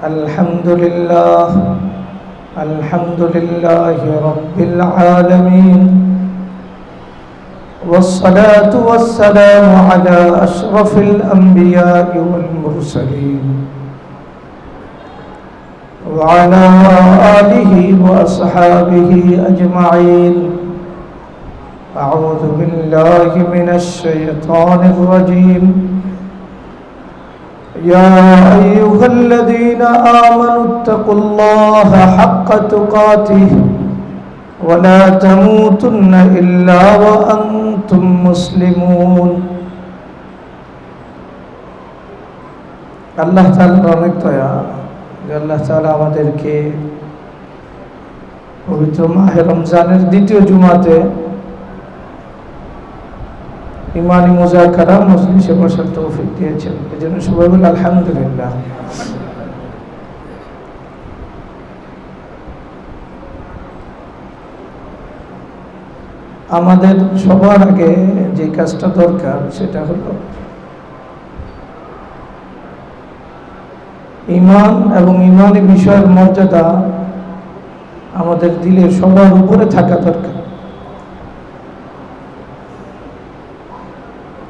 الحمد لله الحمد لله رب العالمين والصلاة والسلام على أشرف الأنبياء والمرسلين وعلى آله وأصحابه أجمعين. أعوذ بالله من الشيطان الرجيم. يا أيها الذين آمنوا اتقوا الله حق تقاته ولا تموتن إلا وأنتم مسلمون. আল্লাহ তাআলার অনেক দয়া যে আল্লাহ তাআলা আমাদেরকে পবিত্র মাহে রমজানের দ্বিতীয় জুমাতে ইমানি মুযাকারা মজলিসে বসার তৌফিক দিয়েছেন, এজন্য সবাই বলি আলহামদুলিল্লাহ। আমাদের সবার আগে যে কাজটা দরকার সেটা হলো ঈমান এবং ঈমানি বিষয়ের মর্যাদা আমাদের দিলের সবার উপরে থাকা দরকার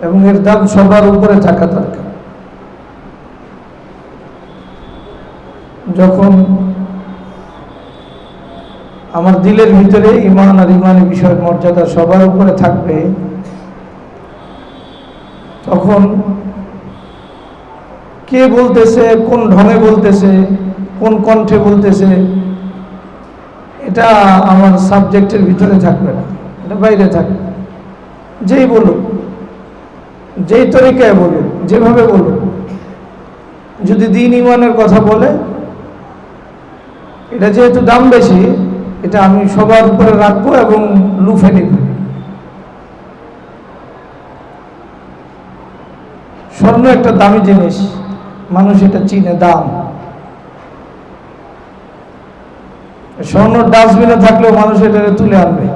এবং এর দাম সবার উপরে থাকা দরকার। যখন আমার দিলের ভিতরে ঈমান আর ঈমানি বিষয়ের মর্যাদা সবার উপরে থাকবে, তখন কে বলতেছে, কোন ঢঙে বলতেছে, কোন কণ্ঠে বলতেছে, এটা আমার সাবজেক্টের ভিতরে থাকবে না, এটা বাইরে থাকবে। যেই বলুক, যেই তরিকায় বলুক, যেভাবে বলুক, যদি দ্বীন ঈমানের কথা বলে, এটা যেহেতু দাম বেশি, এটা আমি সবার উপরে রাখবো এবং লুফে নিব। স্বর্ণ একটা দামি জিনিস, মানুষ এটা চিনে, দাম। স্বর্ণ ডাস্টবিনে থাকলেও মানুষ এটা তুলে আনবে।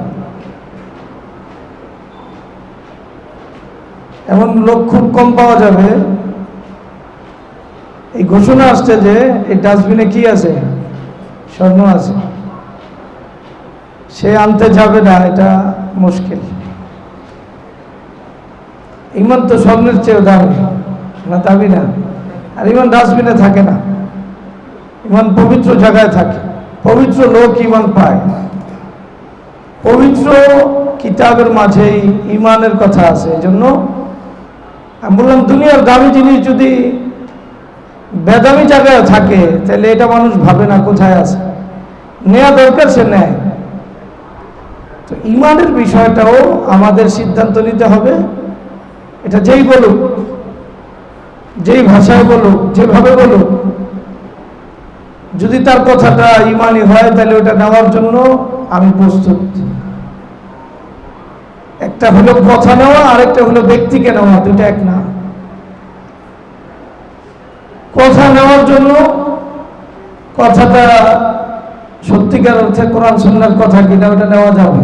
এমন লোক খুব কম পাওয়া যাবে। এই ঘোষণা আসছে যে এই ডাস্টবিনে কি আছে, স্বর্ণ আছে, সে আনতে যাবে না, এটা মুশকিল। ঈমান তো স্বর্ণের চেয়েও দামি, না দামি না। আর ঈমান ডাস্টবিনে থাকে না, ঈমান পবিত্র জায়গায় থাকে। পবিত্র লোক ঈমান পায়। পবিত্র কিতাবের মাঝেই ঈমানের কথা আছে। এই জন্য আমি বললাম, দুনিয়ার দামি জিনিস যদি বেদামি জায়গায় থাকে, তাহলে এটা মানুষ ভাবে না কোথায় আছে, নেওয়া দরকার, সে নেয়। তো ঈমানের বিষয়টাও আমাদের সিদ্ধান্ত নিতে হবে। এটা যেই বলুক, যেই ভাষায় বলুক, যেভাবে বলুক, যদি তার কথাটা ঈমানি হয়, তাহলে ওটা নেওয়ার জন্য আমি প্রস্তুত। একটা হলো কথা নেওয়া, আরেকটা হলো ব্যক্তিকে নেওয়া, দুটা এক না। কথা নেওয়ার জন্য কথাটা সত্যিকার অর্থে কোরআন সুন্নাহর কথা কিনা ওটা নেওয়া যাবে,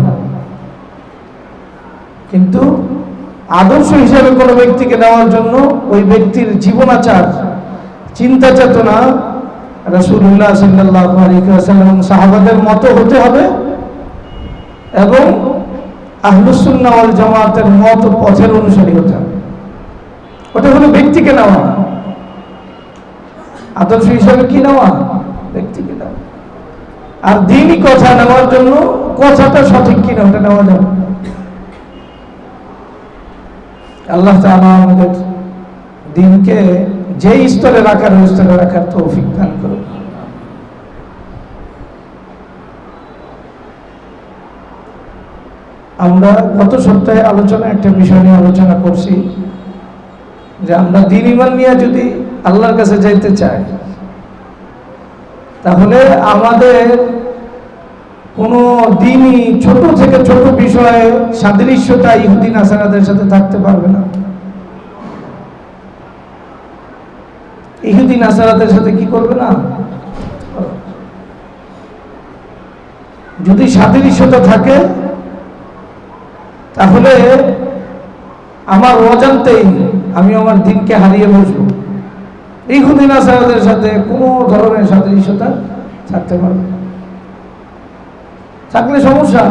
কিন্তু আদর্শ হিসেবে কোনো ব্যক্তিকে নেওয়ার জন্য ওই ব্যক্তির জীবনাচার, চিন্তা চেতনা রাসূলুল্লাহ সাল্লাল্লাহু আলাইহি ওয়াসাল্লাম সাহাবাদের মতো হতে হবে এবং আহলুস সুন্নাহ ওয়াল জামাতের মত পথের অনুসারী হতে হবে। ওটা হলো ব্যক্তিকে নেওয়া। আদর্শ হিসেবে কি নেওয়া, ব্যক্তিকে নেওয়া। আর দ্বীনি কথা নেওয়ার জন্য কথাটা সঠিক কিনা ওটা নেওয়া যাবে। আল্লাহ তাআলা আমাদের দ্বীনকে যে স্তরে রাখার ওই স্তরে রাখার তৌফিক দান করুন। আমরা গত সপ্তাহে একটা বিষয় নিয়ে আলোচনা করছি যে আমরা দ্বীন ঈমান নিয়ে যদি আল্লাহর কাছে যাইতে চাই, তাহলে আমাদের কোনো দ্বীনি ছোট থেকে ছোট বিষয়ে সাদৃশ্যতা ইহুদি নাসারাদের সাথে থাকতে পারবে না। ইহুদি নাসারাদের সাথে কি করবে না? যদি সাদৃশ্যতা থাকে, তাহলে আমার অজান্তেই আমি আমার দ্বীনকে হারিয়ে বসবো। ইহুদি নাসারাদের সাথে কোনো ধরনের সাদৃশ্যতা থাকতে পারবে না। থাকলে সমস্যা।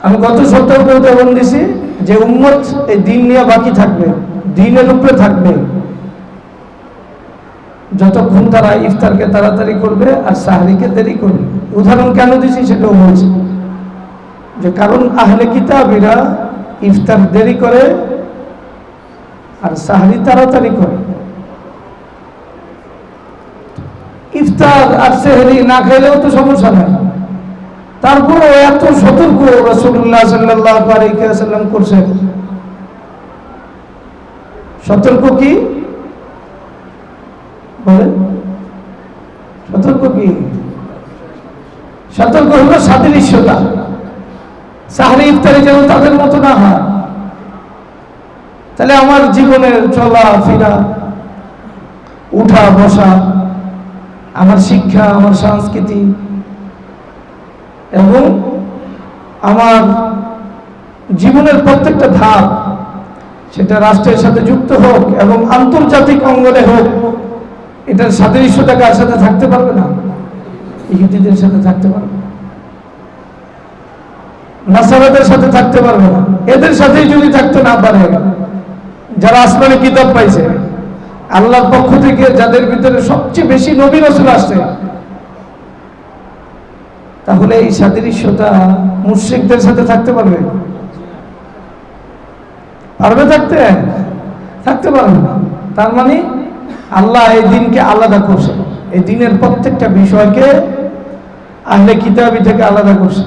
আমি গত সপ্তাহে উদাহরণ দিছি যে উম্মত এই দিন নিয়ে বাকি থাকবে, দিনের উপরে থাকবে যতক্ষণ তারা ইফতারকে তাড়াতাড়ি করবে আর সাহরিকে দেরি করবে। উদাহরণ কেন দিছি সেটাও বলছি, যে কারণ আহলে কিতাবীরা ইফতার দেরি করে আর সাহরি তাড়াতাড়ি করে। ইফতার আর সেহরি না খেলেও তো সমস্যা নাই, তারপরেও এত সতর্ক রাসূলুল্লাহ সাল্লাল্লাহু আলাইহি ওয়াসাল্লাম করছেন। সতর্ক কি বলেন? সতর্ক কি? সতর্ক হলো সাদৃশ্যতা, সাহরি ইফতারি যেন তাদের মতো না হয়। তাহলে আমার জীবনের চলা ফেরা, উঠা বসা, আমার শিক্ষা, আমার সংস্কৃতি এবং আমার জীবনের প্রত্যেকটা ধাপ, সেটা রাষ্ট্রের সাথে যুক্ত হোক এবং আন্তর্জাতিক অঙ্গনে হোক, এটার সাদৃশ্যতা কার সাথে থাকতে পারবে না? ইহুদিদের সাথে থাকতে পারবে না, নাসারাদের সাথে থাকতে পারবে না। এদের সাথেই যদি থাকতে না পারে, যারা আসমানে কিতাব পাইছে আল্লাহর পক্ষ থেকে, যাদের ভিতরে সবচেয়ে বেশি নবী রাসূল আসছে, তাহলে এই সাদৃশ্যতা মুশরিকদের সাথে থাকতে পারবে? পারবে থাকতে? থাকতে পারবে না। তার মানে আল্লাহ এই দিনকে আলাদা করছে, এই দিনের প্রত্যেকটা বিষয়কে আহলে কিতাবী থেকে আলাদা করছে।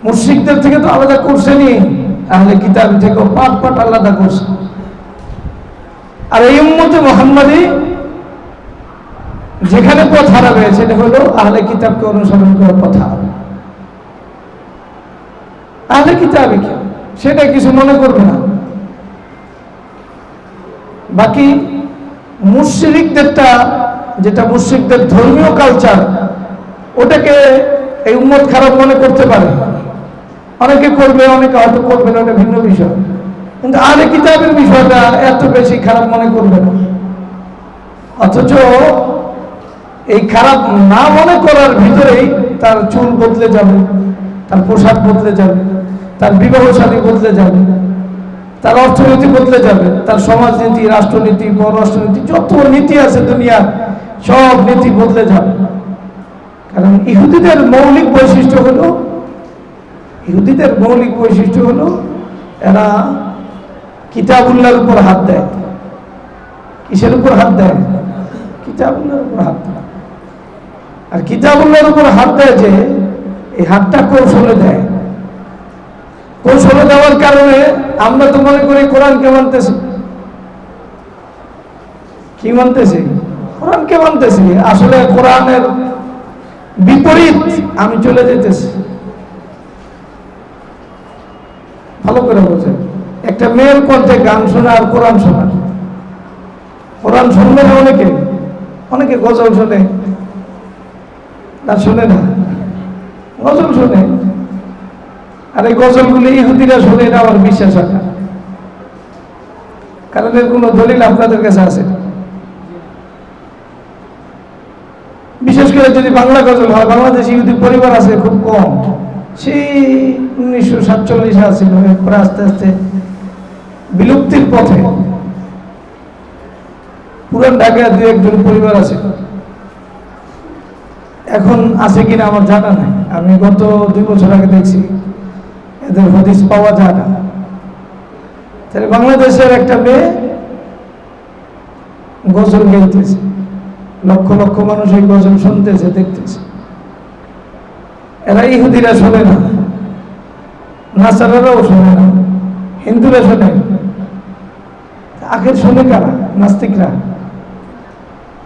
মুশরিকদের থেকে তো আলাদা করছেনি, আহলে কিতাবী থেকেও পাট পাট আলাদা করছে। আর এই উম্মতে মুহাম্মাদী যেখানে পথ হারাবে সেটা হলো আহলে কিতাবকে অনুসরণ করে পথ হারাবে। আহলে কিতাবীকে সেটা কিছু মনে করবে না। বাকি মুশরিকদেরটা, যেটা মুশরিকদের ধর্মীয় কালচার, ওটাকে এই উম্মত খারাপ মনে করতে পারে। অনেকে করবে, অনেকে হয়তো করবে না, ওটা ভিন্ন বিষয়। কিন্তু আহলে কিতাবের বিষয়টা এত বেশি খারাপ মনে করবে না। অথচ এই খারাপ না মনে করার ভিতরেই তার চুল বদলে যাবে, তার পোশাক বদলে যাবে, তার বিবাহ শাদী বদলে যাবে, তার অর্থনীতি বদলে যাবে, তার সমাজনীতি, রাষ্ট্রনীতি, পররাষ্ট্রনীতি, যত নীতি আছে দুনিয়ার সব নীতি বদলে যাবে। কারণ ইহুদিদের মৌলিক বৈশিষ্ট্য হলো এরা কিতাবুল্লাহর উপর হাত দেয়। কিসের উপর হাত দেয়? কিতাবুল্লাহর উপর হাত দেয়। আর কিতাবুল্লাহর উপর হাত দেয় যে, এই হাতটা কৌশলে দেয়। কৌশলে দেওয়ার কারণে আমরা তো মনে করি কোরআনকে মানতেছি। কি মানতেছি? কোরআনকে মানতেছি। আসলে কোরআনের বিপরীত আমি চলে যেতেছি। ভালো করে বোঝেন, একটা মেয়ের কণ্ঠে গান শোনা আর কোরআন শোনা, কোরআন শুনবে না অনেকে গজল শোনে, তার শোনে না, গজল শোনে। আর এই গজলগুলি ইহুদিরা শোনে, এটা আমার বিশ্বাস হয় না। কারণ এর কোনো দলিল আপনাদের কাছে আছে? বিশেষ করে যদি বাংলা গজল হয়, বাংলাদেশে ইহুদি পরিবার আছে খুব কম। সেই 1947 আসছিল, এরপরে আস্তে আস্তে বিলুপ্তির পথে। পুরান ঢাকায় 2-1 পরিবার আছে, এখন আছে কিনা আমার জানা নাই। আমি গত 2 বছর আগে দেখছি, এদের হদিস পাওয়া যায় না। তাহলে বাংলাদেশের একটা মেয়ে গজল গাইতেছে, লক্ষ লক্ষ মানুষ এই গজল শুনতেছে, দেখতেছে। এরা ইহুদিরা শোনে না, নাসারারাও শোনে না, হিন্দুরা শোনে। আখের শোনে কারা? নাস্তিকরা,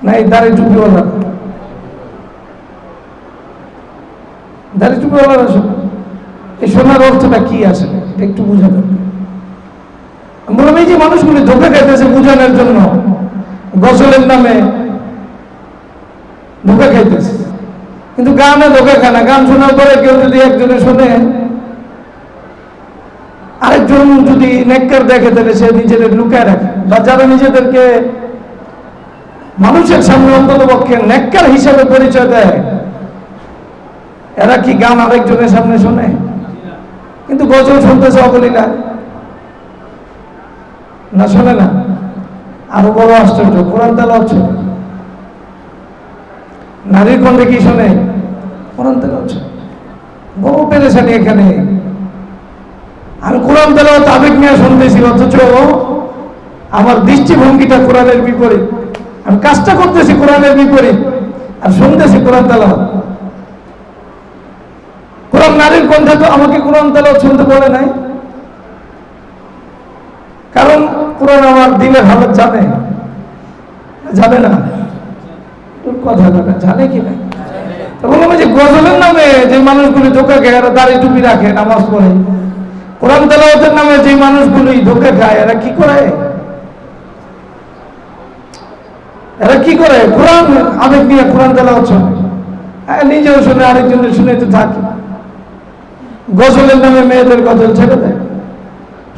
না এই দাড়ি টুপিওয়ালা? দাড়ি টুপিওয়ালারা শোনে। এই শোনার অর্থটা কি আসলে একটু বোঝা দরকার। বললাম এই যে মানুষগুলি ধোকা খাইতেছে বোঝানোর জন্য, গজলের নামে ধোকা খাইতেছে। কিন্তু গানে ধোকা খায় না। গান শোনার পরে কেউ যদি একজনে শোনে, আরেকজন একজন যদি নেককার দেখে তাহলে সে নিজেদের লুকায় রাখে, বা যারা নিজেদেরকে মানুষের সামনে অন্তত পক্ষে নেককার হিসাবে পরিচয় দেয়, এরা কি গান আরেকজনের সামনে শোনে? কিন্তু গজল শুনতেছে অবলীলা, না শোনে না? আরো বড় আশ্চর্য, কোরআন তেলাওয়াত শোনে। নারীর কণ্ঠে কি শোনে? কোরআন তেলাওয়াত শোনে। বড় পেরেশানি এখানে। আমি কোরআন তেলাওয়াত আবেগ নিয়ে শুনতেছি, অথচ আমার দৃষ্টিভঙ্গিটা কোরআনের বিপরীত। আমি কাজটা করতেছি কোরআনের বিপরীত, আর শুনতেছি কোরআন তেলাওয়াত। কোরআন নারীর কণ্ঠে তো আমাকে কোরআন তেলাওয়াত শুনতে বলে নাই, কারণ কোরআন আমার দিলের হালত জানে। জানে না? তোর কথা কথা জানে কি না? বললাম যে গজলের নামে যে মানুষগুলি ধোকা খায়, এরা দাড়ি টুপি রাখে, নামাজ পড়ে। কোরআন তেলাওয়াতের নামে যে মানুষগুলি ধোকা খায়, এরা কি করে? এরা কি করে? কোরআন আবেগ নিয়ে কোরআন তেলাওয়াত শোনে, নিজেও শুনে, আরেকজনের শুনে তো থাকে। গজলের নামে মেয়েদের গজল ছেড়ে দেয়,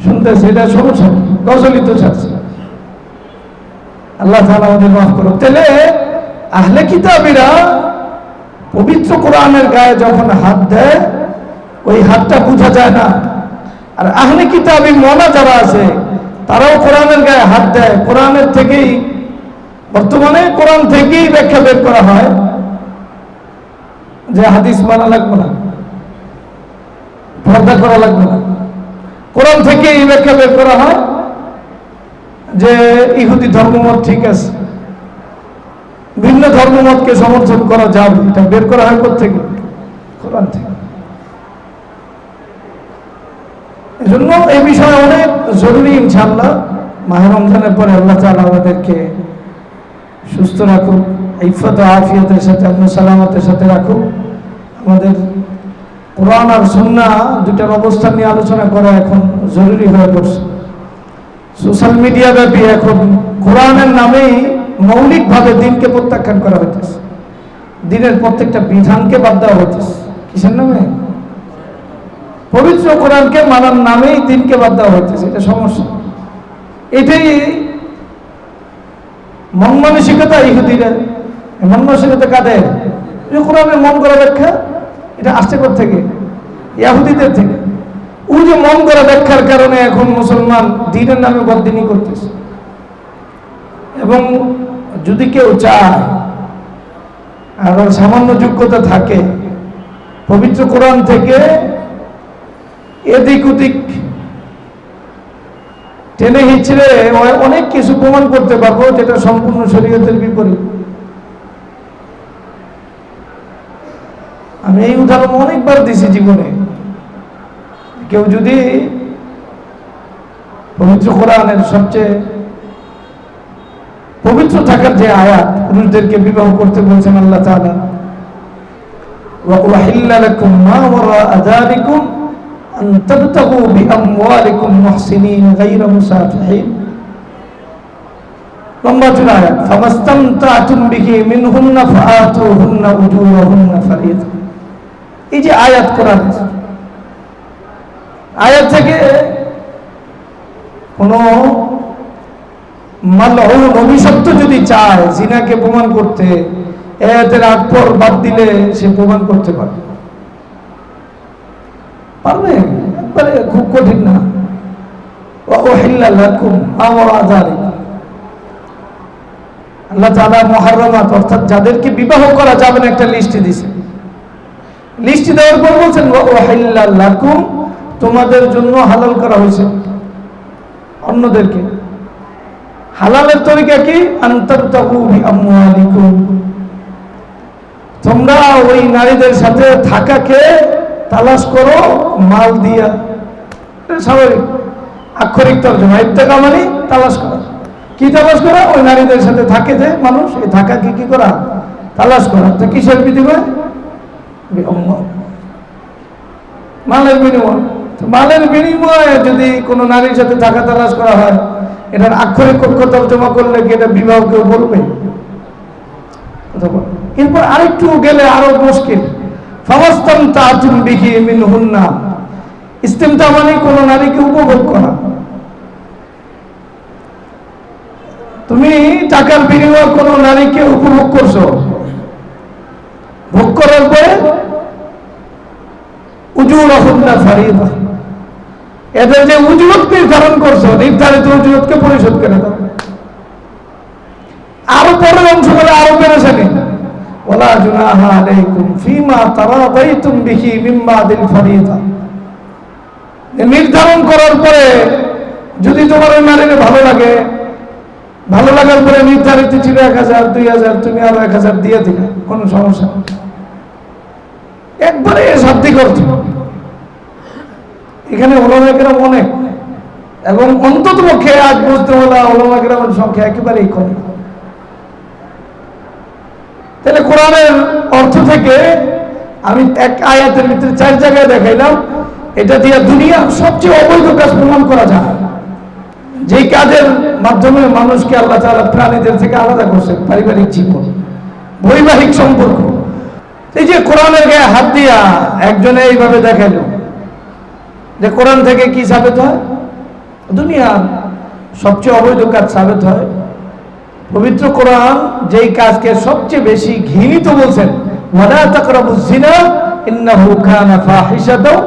শুনতেছে, এটা সমস্যা। গজলই তো ছাড়ছে। আল্লাহ তাআলা আমাদের মাফ করুক। তাহলে আহলে কিতাবীরা পবিত্র কোরআনের গায়ে যখন হাত দেয়, ওই হাতটা বোঝা যায় না। আর আহলে কিতাবী মনা যারা আছে, তারাও কোরআনের গায়ে হাত দেয়। কোরআনের থেকেই, বর্তমানে কোরআন থেকেই ব্যাখ্যা বের করা হয় যে হাদিস মানা লাগবে না, পর্দা করা লাগবে না। কোরআন থেকে এই ব্যাখ্যা বের করা হয় যে ইহুদি ধর্মমত ঠিক আছে, ভিন্ন ধর্মমতকে সমর্থন করা যাবে। এটা বের করা হয় কোত্থেকে? কোরআন থেকে। এজন্য এই বিষয়ে অনেক জরুরি। ইনশাআল্লাহ মাহে রমজানের পরে আল্লাহ তাআলা আমাদেরকে সুস্থ রাখুক, ইফাত ও আফিয়তের সাথে, আমন সালামতের সাথে রাখুক। আমাদের কোরআন আর সুন্নাহ দুটার অবস্থান নিয়ে আলোচনা করা এখন জরুরি হয়ে পড়ছে। সোশ্যাল মিডিয়া ব্যাপী এখন কোরআনের নামেই মৌলিকভাবে দিনকে প্রত্যাখ্যান করা হইতেছে, দিনের প্রত্যেকটা বিধানকে বাদ দেওয়া হইতেছে। কিসের নামে? পবিত্র কোরআনকে মানার নামেই দিনকে বাদ দেওয়া হইতেছে। এটা সমস্যা। এটাই মন মানসিকতা ইহুদিরা। মন মানসিকতা কাদের? কোরআনের মন করা ব্যাখ্যা, এটা আসছে কোথা থেকে? ইহুদিদের থেকে। ওই যে মন করা ব্যাখ্যার কারণে এখন মুসলমান দিনের নামে বদদিনী করতেছে। এবং যদি কেউ চায়, আর সামান্য যোগ্যতা থাকে, পবিত্র কোরআন থেকে এদিক ওদিক টেনে হিচড়ে অনেক কিছু প্রমাণ করতে পারবো যেটা সম্পূর্ণ শরীয়তের বিপরীত। আমি এই উদাহরণ অনেকবার দিছি জীবনে। কেউ যদি পবিত্র কোরআনের সবচেয়ে পবিত্র থাকার যে আয়াত, পুরুষদেরকে বিবাহ করতে বলছেন আল্লাহ তাআলা, ওয়া উহিল্লা লাকুম মা ওয়ারা'a যালিকুম আন তাবতাগু বিআমওয়ালিকুম মুহসিনিন গায়রা মুসাফিহিন, লম্বা চূড়া আয়াত। ফামাস্তামতা'তুম বিহি মিনহুন্না ফাআতুহুন্না উজুরাহুন্না ফারিদা। এই যে আয়াত, কোরআন আয়াত থেকে কোন মালউন অভিশপ্ত যদি চায় জিনাকে প্রমাণ করতে, আয়াতের আগ পর বাদ দিলে সে প্রমাণ করতে পারবে। পারবে? একবারে খুব কঠিন না। ওয়া উহিল্লা লাকুম মা ওয়ারা'a যালিকুম। আল্লাহ তাআলা মুহাররামাত, অর্থাৎ যাদেরকে বিবাহ করা যাবে না, একটা লিস্ট দিয়েছে। লিস্ট দেওয়ার পর বলছেন ওয়া উহিল্লা লাকুম, তোমাদের জন্য হালাল করা হয়েছে অন্যদেরকে। হালালের তরিকা কি? আনতাবতাগু বিআমওয়ালিকুম, তোমরা ওই নারীদের সাথে থাকাকে তালাশ করো মাল দিয়া। স্বাভাবিক আক্ষরিক তর্জমা। ইত্তেকা মানে তালাশ করা। কি তালাশ করা? ওই নারীদের সাথে থাকে যে মানুষ, এই থাকাকে কি করা? তালাশ করা। তো কিসের বিনিময়? মালের বিনিময়। মালের বিনিময়ে যদি কোনো নারীর সাথে থাকা তালাশ করা হয়, এটার আক্ষরিক কক্ষ তর্জমা করলে কি এটা বিবাহ কেউ বলবে? এরপর আরেকটু গেলে আরো মুশকিল। ফামাস্তামতা'তুম বিহি মিনহুন্না, ইস্তেমতা মানে কোনো নারীকে উপভোগ করা। তুমি টাকার বিনিময়ে কোনো নারীকে উপভোগ করছো, ভোগ করার পরে উজুরহুন্না ফারিদা, এদের যে উজরত নির্ধারণ করছো, নির্ধারিত উজরতকে পরিশোধ করে দাও। আরো পরের অংশ বলে আরো পেরেছেন, ওয়ালা জুনাহা আলাইকুম ফিমা তারাদাইতুম বিহি মিন বাদিল ফারিদা। নির্ধারণ করার পরে যদি তোমার ওই নারীকে ভালো লাগে, ভালো লাগার পরে নির্ধারিত ছিল 1000 2000, তুমি আরো 1000 দিয়ে দিলে, কোনো সমস্যা নেই। একবারে শান্তি করছো। এখানে ওলামা কেরাম অনেক, এবং অন্তত পক্ষে আজ বুঝতে হলো ওলামা কেরামের সংখ্যা একেবারেই কম। তাহলে কোরআনের অর্থ থেকে আমি এক আয়াতের ভিতরে 4 জায়গায় দেখাইলাম, এটা দিয়ে দুনিয়ার সবচেয়ে অবৈধ কাজ প্রমাণ করা যায়। যেই কাজের মাধ্যমে মানুষকে আল্লাহ তাআলা প্রাণীদের থেকে আলাদা করছে, পারিবারিক জীবন, বৈবাহিক সম্পর্ক। এই যে কোরআনের গায়ে হাত দিয়া একজনে এইভাবে দেখাইলো যে কোরআন থেকে কি সাবিত হয়? দুনিয়ার সবচেয়ে অবৈধ কাজ সাবিত হয়। পবিত্র কোরআন যেই কাজকে সবচেয়ে বেশি ঘৃণিত বলছেন, ওয়ালা তাকরাবুজ জিনা ইন্নাহু কানা ফাহিশাতাও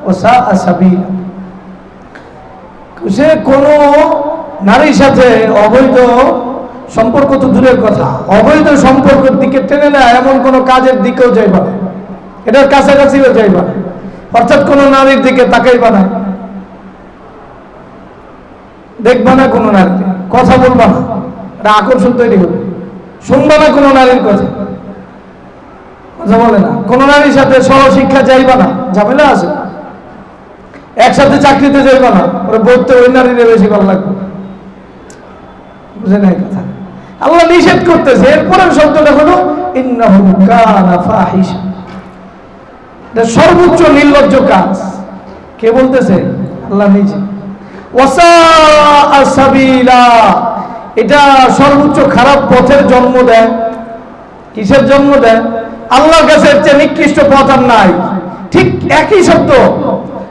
ওয়া সাআ সাবিলা। সে কোনো নারীর সাথে অবৈধ সম্পর্ক তো দূরের কথা, অবৈধ সম্পর্কের দিকে টেনে নেয় এমন কোনো কাজের দিকেও যাইবা না, এটার কাছাকাছিও যাইবা না। অর্থাৎ কোনো নারীর দিকে তাকাইবা না, দেখবা না কোনো নারীকে, কথা বলবা না, এটা আকর্ষণ তৈরি হবে। শুনবা না কোনো নারীর কথা, কথা বলে না। কোনো নারীর সাথে সহশিক্ষা যাইবা না, ঝামেলা আছে। একসাথে চাকরিতে যাইবা না, ওরা বলতে ওই নারীরে বেশি ভালো লাগবে, বুঝে নাই কথা। আল্লাহ নিষেধ করতেছে। এরপরের শব্দটা হলো ইন্নাহু কানা ফাহিশা, এটা সর্বোচ্চ নির্লজ্জ কাজ। কে বলতেছে? আল্লাহ নিজে। ওয়াসাআ সাবিলা, এটা সর্বোচ্চ খারাপ পথের জন্ম দেয়। কিসের জন্ম দেয়? আল্লাহর কাছে এর চেয়ে নিকৃষ্ট পথ আর নাই। ঠিক একই শব্দ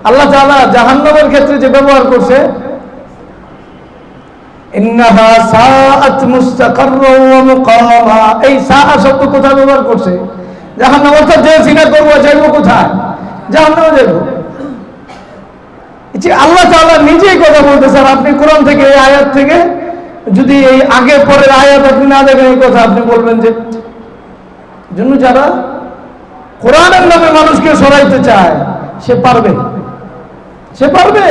আল্লাহ তাআলা জাহান্নামের ক্ষেত্রে যে ব্যবহার করছে, ইন্নাহা সাআত মুস্তাকাররা ওয়া মুকামা, এই সাআ শব্দ কোথায় ব্যবহার করছে? জাহান্নাম। অর্থাৎ যে জিনা করবো যাইবো কোথায়? জাহান্নামে যাইবো। আল্লাহ তাআলা নিজেই কথা বলতেছেন। আপনি কোরআন থেকে, এই আয়াত থেকে যদি এই আগে পরের আয়াত আপনি না দেখেন, এই কথা আপনি বলবেন যে জন্য যারা কোরআনের নামে মানুষকে সরাইতে চায় সে পারবে, সে পারবে।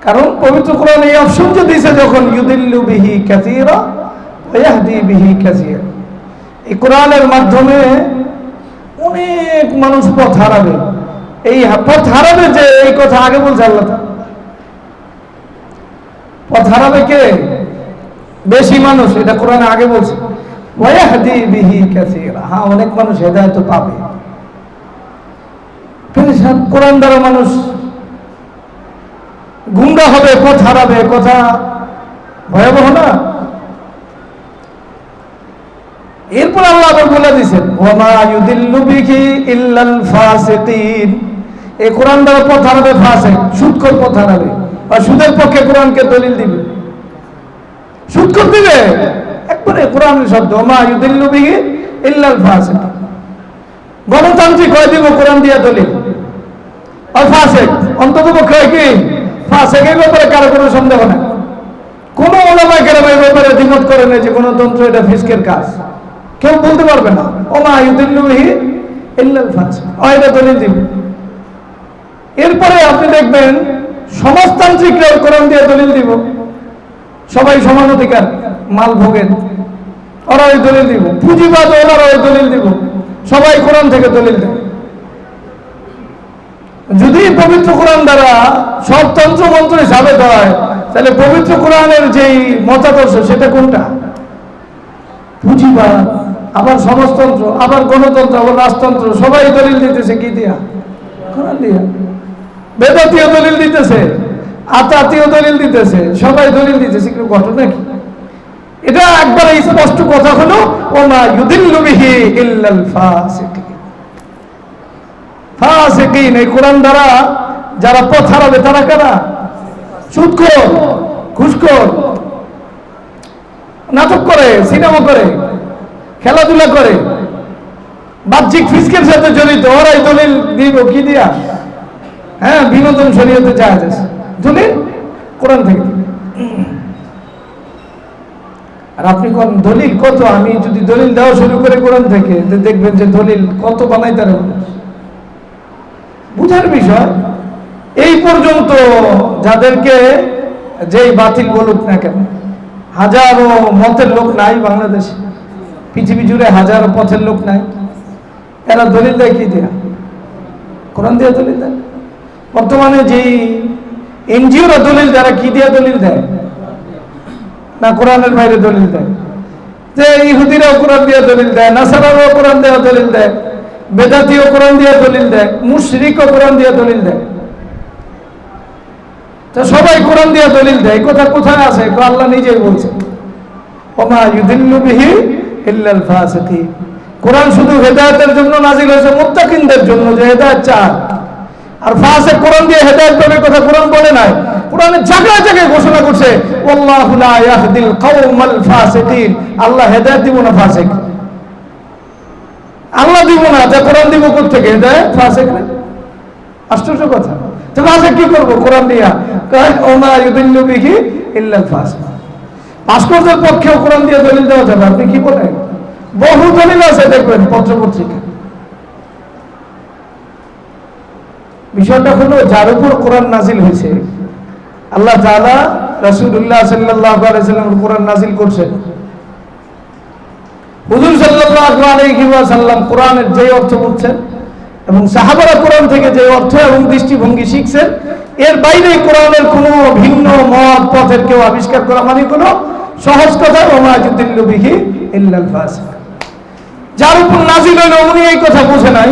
কারণ পবিত্র কোরআন এই অপশন যে দিয়েছে, যখন ইউদিল্লু বিহি কাসীরা ওয়া ইয়াহদি বিহি কাসীরা, এই কোরআনের মাধ্যমে অনেক মানুষ পথ হারাবে। এই পথ হারাবে যে, এই কথা আগে বলছে আল্লাহ। পথ হারাবে কে? বেশি মানুষ, এটা কোরআনে আগে বলছে। ওয়া ইয়াহদি বিহি কাসীরা, হ্যাঁ অনেক মানুষ হেদায়েত পাবে। কোরআন দ্বারা মানুষ গুমরা হবে, পথ হারাবে, কথা ভয়াবহ না? এরপর আল্লাহ আবার বলে দিয়েছেন, ওয়ামা ইউদিল্লু বিহি ইল্লাল ফাসিকিন, এই কোরআন দ্বারা পথ হারাবে ফাসিক, সুদখোর পথ হারাবে। আর সুদের পক্ষে কোরআনকে দলিল দিবে, সুদখোর দিবে, একবারে কোরআনের শব্দ, ওয়ামা ইউদিল্লু বিহি ইল্লাল ফাসিকিন। গণতান্ত্রিক হয়ে দিব কোরআন দিয়া দলিল, আর ফাসিক অন্তত পক্ষে কি ফাসিক, এই ব্যাপারে কারো কোনো সন্দেহ নেই। কোন ওলামা কেরাম এই ব্যাপারে দ্বিমত করে না যে গণতন্ত্র এটা ফিসকের কাজ, কেউ বলতে পারবে না। ওমা ইউদিল্লু বিহি ইল্লাল ফাসিক, এটা দলিল দিবে। এরপরে আপনি দেখবেন সমাজতান্ত্রিকরা কোরআন দিয়ে দলিল দিব, সবাই সমান অধিকার, মাল ভোগের, ওরা ওই দলিল দিব। পুঁজিবাদ ওরা ওই দলিল দিব, সবাই কোরআন থেকে দলিল দেবে। যদি পবিত্র কোরআন দ্বারা সব তন্ত্র মন্ত্র সাবেত হয়, তাহলে পবিত্র কোরআনের যেই মতাদর্শ সেটা কোনটা? পুঁজিবাদ, আবার সমাজতন্ত্র, আবার গণতন্ত্র, আবার রাজতন্ত্র, সবাই দলিল দিতেছে কি দিয়া? কোরআন দিয়া। বেদাতীয় দলিল দিতেছে, আতাতীয় দলিল দিতেছে, সবাই দলিল দিতেছে। কিন্তু ঘটনা কি? এটা একবার স্পষ্ট কথা হলো, ওমা ইউদিল্লু বিহি ইল্লাল ফাসিকিন। ফাসিকিন, এই কোরআন দ্বারা যারা পথ হারাবে তারা কারা? সুদখোর, ঘুষখোর, নাটক করে, সিনেমা করে, খেলাধুলা করে, বাহ্যিক ফিসকের সাথে জড়িত, ওরাই দলিল দিব কি দিয়া? হ্যাঁ, বিনোদন শরীয়তে জায়েজ আছে, দলিল কোরআন থেকে। আর আপনি কোন দলিল কত? আমি যদি দলিল দেওয়া শুরু করে কোরআন থেকে, দেখবেন যে দলিল কত বানাই তারা বুঝার বিষয়। এই পর্যন্ত যাদেরকে যেই বাতিল বলুক না কেন, হাজারো মতের লোক নাই বাংলাদেশে, পৃথিবী জুড়ে হাজারো পথের লোক নাই, এরা দলিল দেয় কি দেয়া? কোরআন দিয়ে দলিল দেয়। বর্তমানে যেই এনজিওরা দলিল দেয়, কি দিয়ে দলিল দেয়? না কোরআনের বাইরে দলিল দেয়। যে ইহুদিরাও কোরআন দিয়ে দলিল দেয়, নাসারারাও কোরআন দিয়ে দলিল দেয়, বেদাতিও কোরআন দিয়ে দলিল দেয়, মুশরিকও কোরআন দিয়ে দলিল দেয়। তো সবাই কোরআন দিয়ে দলিল দেয়। কথা কোথায় আছে? আল্লাহ নিজেই বলছে, ওমা ইউদিল্লু বিহি ইল্লাল ফাসিকিন। কোরআন শুধু হেদায়েতের জন্য নাজিল হয়েছে, মুত্তাকিনদের জন্য, যে হেদায়েত চায়। আর ফাসিক কোরআন দিয়ে হেদায়েত পাবে কথা কোরআন বলে নাই। কোরআনে জায়গায় জায়গায় ঘোষণা করছে, ওয়াল্লাহু লা ইয়াহদিল কওমাল ফাসিকিন। আল্লাহ হেদায়েত দিব না ফাসিক, আল্লাহ দিব না। যা কোরআন দিব কোথা থেকে? হেদায়েত ফাসিক না? আশ্চর্য কথা। তো ফাসিক কি করব কোরআন দিয়া? ওমা ইউদিল্লু বিহি ইল্লাল ফাসিক। ভাস্করদের পক্ষেও কোরআন দিয়ে দলিল দেওয়া যাবে। আপনি কি বলেন? বহু দলিল আছে, দেখবেন পত্র পত্রিকা। বিষয়টা হলো, যার উপর কোরআন নাজিল হয়েছে, আল্লাহ তাআলা রাসূলুল্লাহ সাল্লাল্লাহু আলাইহি ওয়াসাল্লাম কোরআন নাজিল করছেন। হুজুর সাল্লাল্লাহু আলাইহি ওয়াসাল্লাম কোরআনের যে অর্থ বুঝছেন এবং সাহাবারা কোরআন থেকে যে অর্থ এবং দৃষ্টিভঙ্গি শিখছেন, এর বাইরে কোরআনের কোনো ভিন্ন মত পথের কেউ আবিষ্কার করা মানে কোনো সহজ কথা। ওমা ইউদিল্লু বিহি ইল্লাল ফাসিক। যার উপর নাজিল হলো উনি এই কথা বুঝে নাই,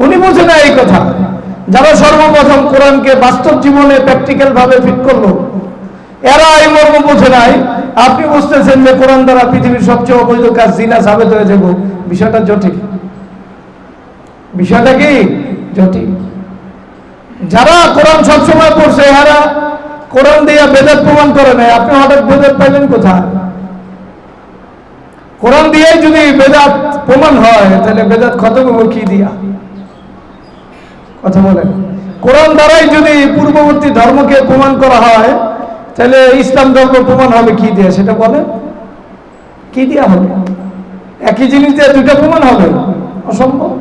উনি বুঝে না এই কথা। যারা সর্বপ্রথম কোরআনকে বাস্তব জীবনে প্র্যাকটিক্যাল ভাবে ফিট করলো, এরা এই মর্ম বুঝে নাই। আপনি বুঝতেছেন যে কোরআন দ্বারা পৃথিবীর সবচেয়ে অবৈধ কাজ জিনা সাবেত হয়ে যাব। বিষয়টা জটিল। বিষয়টা কি জটিল? যারা কোরআন সবসময় পড়ছে, এরা কোরআন দিয়ে বেদাত প্রমাণ করে নাই। আপনি হঠাৎ বেদাত পাইলেন কোথায়? কোরআন দিয়ে যদি বেদাত প্রমাণ হয়, তাহলে বেদাত খতম হবে কি দিয়া? কথা বলেন। কোরআন দ্বারাই যদি পূর্ববর্তী ধর্মকে প্রমাণ করা হয়, তাহলে ইসলাম ধর্ম প্রমাণ হবে কি দিয়ে? সেটা বলেন, কি দিয়া হবে? একই জিনিস দিয়ে দুইটা প্রমাণ হবে? অসম্ভব।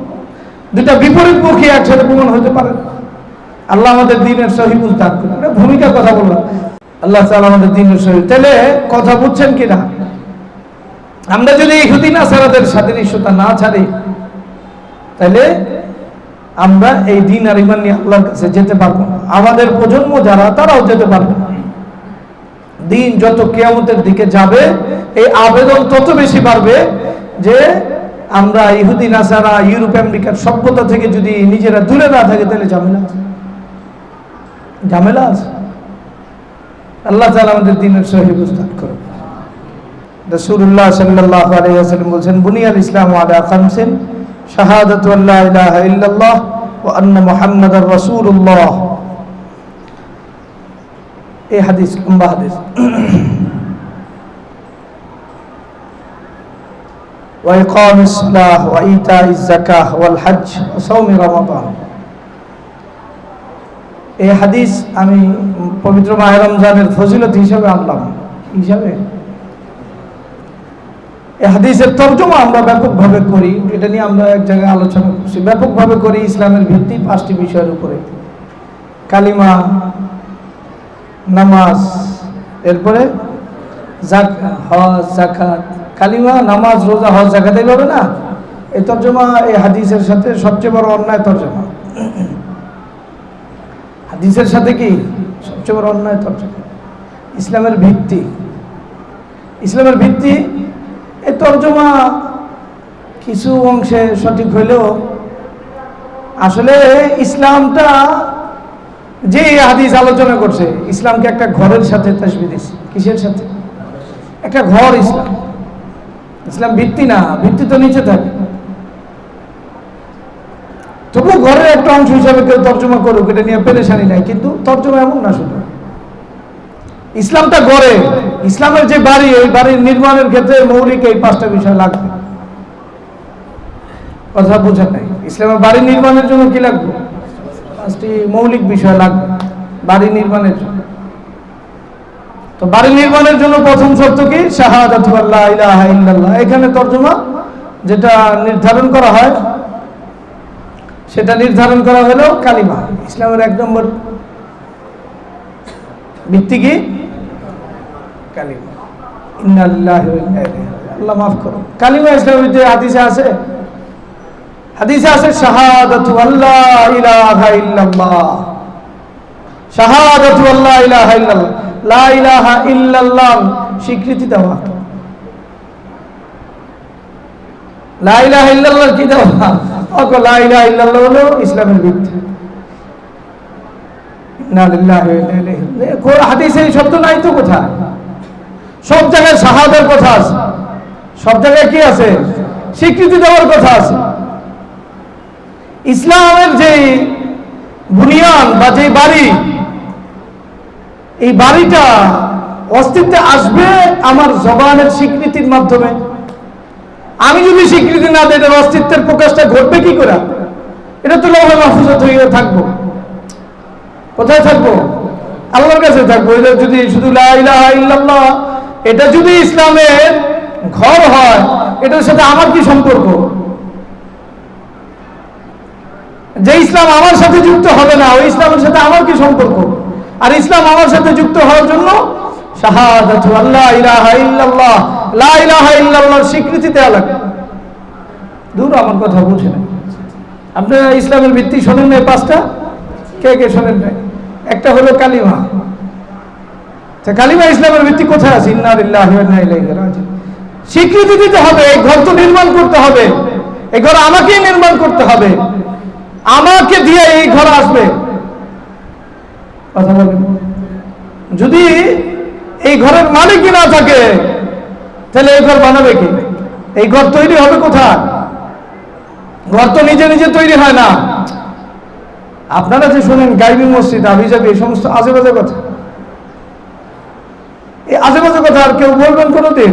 দুইটা বিপরীতমুখী একসাথে প্রমাণ হতে পারে। আল্লাহ আমাদের দ্বীনের সহি বুঝতে হবে। ভূমিকা কথা বললাম, আল্লাহ তাআলা আমাদের দ্বীনের সহি। তাহলে কথা বুঝছেন কিনা? আমরা যদি ইহুদি নাসারাদের সাদৃশ্যতা না ছাড়ি, তাহলে আমরা এই দ্বীন আর ঈমান নিয়ে আল্লাহর কাছে যেতে পারবো না। আমাদের প্রজন্ম যারা, তারাও যেতে পারবে না। দিন যত কিয়ামতের দিকে যাবে, এই আবেদন তত বেশি বাড়বে যে আমরা ইহুদি নাসারা, ইউরোপ আমেরিকার সভ্যতা থেকে যদি নিজেরা দূরে না থাকে, তাহলে ঝামেলা আছে, ঝামেলা আছে। আল্লাহ তাআলা আমাদের দ্বীনের সহি বুঝতে করুন। রাসূলুল্লাহ সাল্লাল্লাহু আলাইহি ওয়াসাল্লাম বলেন, বুনিয়াল ইসলামু আলা খামসিন, শাহাদাতু আল্লা ইলাহা ইল্লাল্লাহ ওয়া আন্না মুহাম্মাদার রাসূলুল্লাহ। এই হাদিস লম্বা হাদিস। ওয়া ইকামিস সালাহ ওয়া ইতাইজ যাকাহ ওয়াল হজ ওয়া সাওমি রমাদান। এই হাদিস আমি পবিত্র মাহে রমজানের ফজিলত হিসাবে আনলাম। হিসাবে এই হাদিসের তরজমা আমরা ব্যাপকভাবে করি, এটা নিয়ে আমরা এক জায়গায় আলোচনা করছি। ব্যাপকভাবে করি ইসলামের ভিত্তি 5টি বিষয়ের উপরে: কালিমা, নামাজ, এরপরে হজ, যাকাত। কালিমা, নামাজ, রোজা, হজ, যাকাত, এইভাবে না? এই তরজমা এই হাদিসের সাথে সবচেয়ে বড় অন্যায় তরজমা। হাদিসের সাথে কি সবচেয়ে বড় অন্যায় তরজমা। ইসলামের ভিত্তি, ইসলামের ভিত্তি। এই তরজমা কিছু অংশে সঠিক হইলেও আসলে ইসলামটা যে হাদিস আলোচনা করছে, ইসলামকে একটা ঘরের সাথে তাসবিহ দিয়েছে। কিসের সাথে? একটা ঘর ইসলাম। ইসলাম ভিত্তি না, ভিত্তি তো নিচে থাকে। তবু ঘরের একটা অংশ হিসাবে কেউ তর্জমা করুক, এটা নিয়ে পেরেশানি নাই, কিন্তু তর্জমা এমন না শুধু। ইসলামটা গড়ে, ইসলামের যে বাড়ি, এই বাড়ির নির্মাণের ক্ষেত্রে মৌলিক এই 5টা বিষয় লাগবে। কথা বোঝেন নাই? ইসলামের বাড়ি নির্মাণের জন্য কি লাগবে? 5টি মৌলিক বিষয় লাগবে বাড়ি নির্মাণের জন্য। তো বাড়ি নির্মাণের জন্য প্রথম শর্ত কি? শাহাদাতু আল্লা ইলাহা ইল্লাল্লাহ। এখানে তর্জমা যেটা নির্ধারণ করা হয়, সেটা নির্ধারণ করা হলো কালিমা। ইসলামের 1 নম্বর ভিত্তি কি? কালিমা। ইন্না লিল্লাহি ওয়া ইন্না ইলাইহি রাজিউন। আল্লাহ মাফ করো, কালিমা ইসলামের ভিতরে হাদিসে আছে, হাদিসে আছে শাহাদাতু আল্লা ইলাহা ইল্লাল্লাহ। শাহাদাতু আল্লা ইলাহা ইল্লাল্লাহ, লা ইলাহা ইল্লাল্লাহ স্বীকৃতি দেওয়া। লা ইলাহা ইল্লাল্লাহ কি দেওয়া? লা ইলাহা ইল্লাল্লাহ হলো ইসলামের ভিত্তি। ইন্না লিল্লাহি ওয়া ইন্না ইলাইহি রাজিউন। কোন হাদিসে এই শব্দ নাই তো কোথায়? সব জায়গায় শাহাদাতের কথা আছে, সব জায়গায় কি আছে? স্বীকৃতি দেওয়ার কথা আছে। ইসলামের যে বুনিয়াদ বা যে বাড়ি, এই বাড়িটা অস্তিত্বে আসবে আমার জবানের স্বীকৃতির মাধ্যমে। আমি যদি স্বীকৃতি না দিই, এটার অস্তিত্বের প্রকাশটা ঘটবে কি করে? এটা তো লৌহে মাহফুজে হয়ে থাকবো। কোথায় থাকবো? আল্লাহর কাছে থাকবো। এটা যদি শুধু লা ইলাহা ইল্লাল্লাহ, এটা যদি ইসলামের ঘর হয়, এটার সাথে আমার কি সম্পর্ক? যে ইসলাম আমার সাথে যুক্ত হবে না, ওই ইসলামের সাথে আমার কি সম্পর্ক? আর ইসলাম আমার সাথে যুক্ত হওয়ার জন্য শাহাদাতু আল্লা ইলাহা ইল্লাল্লাহ, লা ইলাহা ইল্লাল্লাহর স্বীকৃতি দেওয়া লাগে। দূর আমার কথা বুঝে না। আপনারা ইসলামের ভিত্তি শোনেন নাই 5টা? কে কে শোনেন নাই? একটা হলো কালিমা। কালিমা ইসলামের ভিত্তি কোথায় আছে? ইন্না লিল্লাহি ওয়া ইন্না ইলাইহি রাজিউন। স্বীকৃতি দিতে হবে, এই ঘর তো নির্মাণ করতে হবে, এই ঘর আমাকেই নির্মাণ করতে হবে, আমাকে দিয়ে এই ঘর আসবে। কথা বলেন। যদি এই ঘরের মালিকই না থাকে, তাহলে এই ঘর বানাবে কি? এই ঘর তৈরি হবে কোথায়? ঘর তো নিজে নিজে তৈরি হয় না। আপনারা যে শোনেন গায়বী মসজিদ, আবিজাবি, এই সমস্ত আজেবাজে কথা, এই আজেবাজে কথা আর কেউ বলবেন কোনোদিন?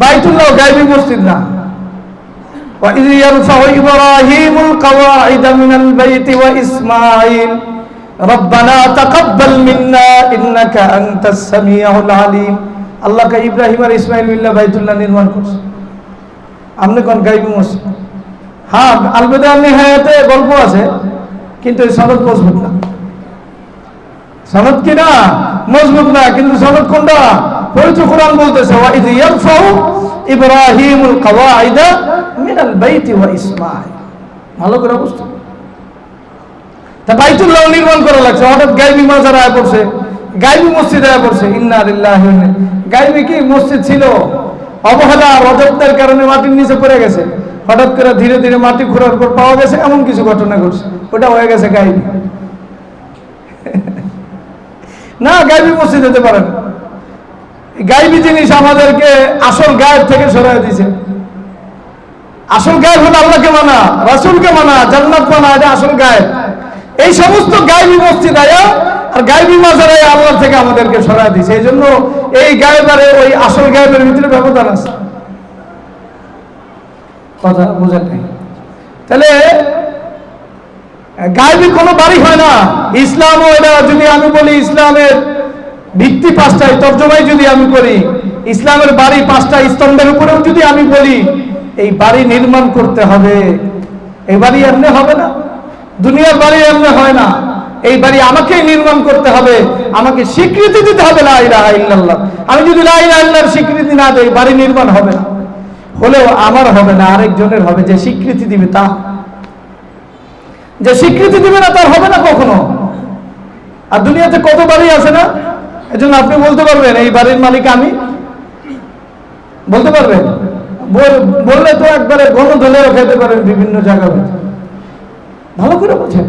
বাইতুল্লাহ গায়বী মসজিদ না। وَإِذْ يَرْفَعُ إِبْرَاهِيمُ الْقَوَاعِدَ مِنَ الْبَيْتِ وَإِسْمَاعِيلُ رَبَّنَا تَقَبَّلْ مِنَّا إِنَّكَ أَنْتَ السَّمِيعُ الْعَلِيمُ। আল্লাহ কা ইব্রাহিম আর ইসমাইল মিল্লাহ বাইতুল্লাহ নির্মাণ করছে। আপনি কোন গায়বী মসজিদ? হ্যাঁ, আল বিদা নিহায়াতে গল্প আছে, কিন্তু এই সনদ মজবুত না। সনদ কি না? মজবুত না। কিন্তু সনদ কোনটা? পবিত্র কোরআন বলতেছে ওয়াইদ ইয়ারফাউ ইব্রাহিমুল কাওয়াইদা মিনাল বাইতি ওয়া ইসমাঈল। ভালো করে বুঝতে। তা বাইতুল্লাহ নির্মাণ করা লাগছে, হঠাৎ গায়বী মাজার আয়া পড়ছে, গায়বী মসজিদ আয়া পড়ছে। ইন্না লিল্লাহি ওয়া ইন্না ইলাইহি রাজিউন। গায়বী কি মসজিদ ছিল? অবহেলা অযত্নের কারণে মাটির নিচে পড়ে গেছে, হঠাৎ করে ধীরে ধীরে মাটি খোঁড়ার পর পাওয়া গেছে, এমন কিছু ঘটনা ঘটছে, ওটা হয়ে গেছে গায়বী। না, গায়বী মসজিদ হতে পারে না। গায়বী জিনিস আমাদেরকে আসল গায়েব থেকে সরাই দিয়েছে। আসল গায়েব হলো আল্লাহকে মানা, রাসূলকে মানা, জান্নাত মানা, এটা আসল গায়েব। এই সমস্ত গায়বী মসজিদ আয়া আর গায়বী মাজার আয়া আল্লাহ থেকে আমাদেরকে সরাই দিয়েছে। এই জন্য এই গায়েব আর ওই আসল গায়েবের ভিতরে ব্যবধান আছে। কথা বোঝেন নাই? তাহলে গায়বী কোনো বাড়ি হয় না। ইসলামও এটা যদি আমি বলি, ইসলামের ভিত্তি 5টাই তর্জমাই যদি আমি করি, ইসলামের বাড়ি 5টা স্তম্ভের উপরেও যদি আমি বলি, এই বাড়ি নির্মাণ করতে হবে। এই বাড়ি এমনি হবে না, দুনিয়ার বাড়ি এমনি হয় না। এই বাড়ি আমাকেই নির্মাণ করতে হবে, আমাকে স্বীকৃতি দিতে হবে লা ইলাহা ইল্লাল্লাহ। আমি যদি লা ইলাহা ইল্লাল্লাহর স্বীকৃতি না দেই, বাড়ি নির্মাণ হবে না। হলেও আমার হবে না, আরেকজনের হবে। যে স্বীকৃতি দিবে তা, যে স্বীকৃতি দিবে না তার হবে না কখনো। আর দুনিয়াতে কত বাড়ি আছে না? এজন্য আপনি বলতে পারবেন এই বাড়ির মালিক আমি? বলতে পারবেন? বললে তো একবারে গণধলেও খেতে পারেন বিভিন্ন জায়গায়। ভালো করে বুঝেন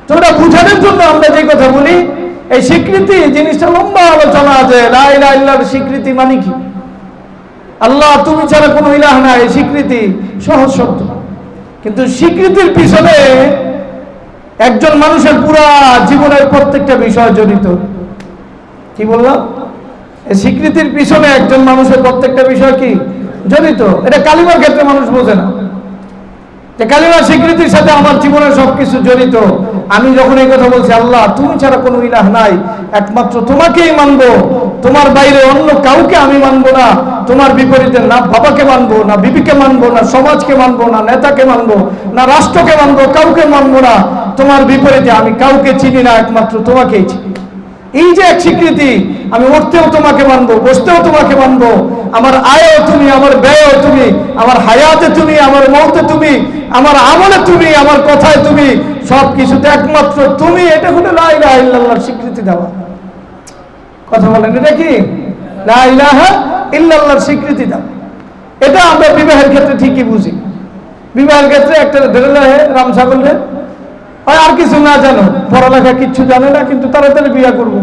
তো। ওটা বুঝানোর জন্য আমরা যে কথা বলি, এই স্বীকৃতি জিনিসটা লম্বা আলোচনা আছে। লা ইলাহা ইল্লাল্লাহর স্বীকৃতি মানে কি? আল্লাহ তুমি ছাড়া কোনো ইলাহ নাই, এই স্বীকৃতি সহজ শব্দ। কিন্তু স্বীকৃতির পিছনে একজন মানুষের পুরা জীবনের প্রত্যেকটা বিষয় জড়িত। কি বললাম? এই স্বীকৃতির পিছনে একজন মানুষের প্রত্যেকটা বিষয় কি জড়িত। এটা কালিমার ক্ষেত্রে মানুষ বোঝে না যে কালিমার স্বীকৃতির সাথে আমার জীবনের সবকিছু জড়িত। আমি যখন এই কথা বলছি, আল্লাহ তুমি ছাড়া কোনো ইলাহ নাই, একমাত্র তোমাকেই মানবো, তোমার বাইরে অন্য কাউকে আমি মানবো না, তোমার বিপরীতে না বাবাকে মানবো, না বিবিকে মানবো, না সমাজকে মানবো, না নেতাকে মানবো, না রাষ্ট্রকে মানবো, কাউকে মানবো না, তোমার বিপরীতে আমি কাউকে চিনি না, একমাত্র তোমাকেই চিনি। এই যে এক স্বীকৃতি, আমি উঠতেও তোমাকে মানবো, বসতেও তোমাকে মানবো, আমার আয়ও তুমি, আমার ব্যয়ও তুমি, আমার হায়াতে তুমি, আমার মৌতে তুমি, আমার আমলে তুমি, আমার কথায় তুমি, সব কিছুতে একমাত্র তুমি। এটা হলো লা ইলাহা ইল্লাল্লাহর স্বীকৃতি দেওয়া। কথা বলেন, এটা কি লা ইলাহা ইল্লাল্লাহর স্বীকৃতি দেওয়া? এটা আমরা বিবাহের ক্ষেত্রে ঠিকই বুঝি। বিবাহের ক্ষেত্রে একটা ধরে রাম ছাগল আর কিছু না জানো, পড়ালেখা কিচ্ছু জানে না, কিন্তু তাড়াতাড়ি বিয়ে করবো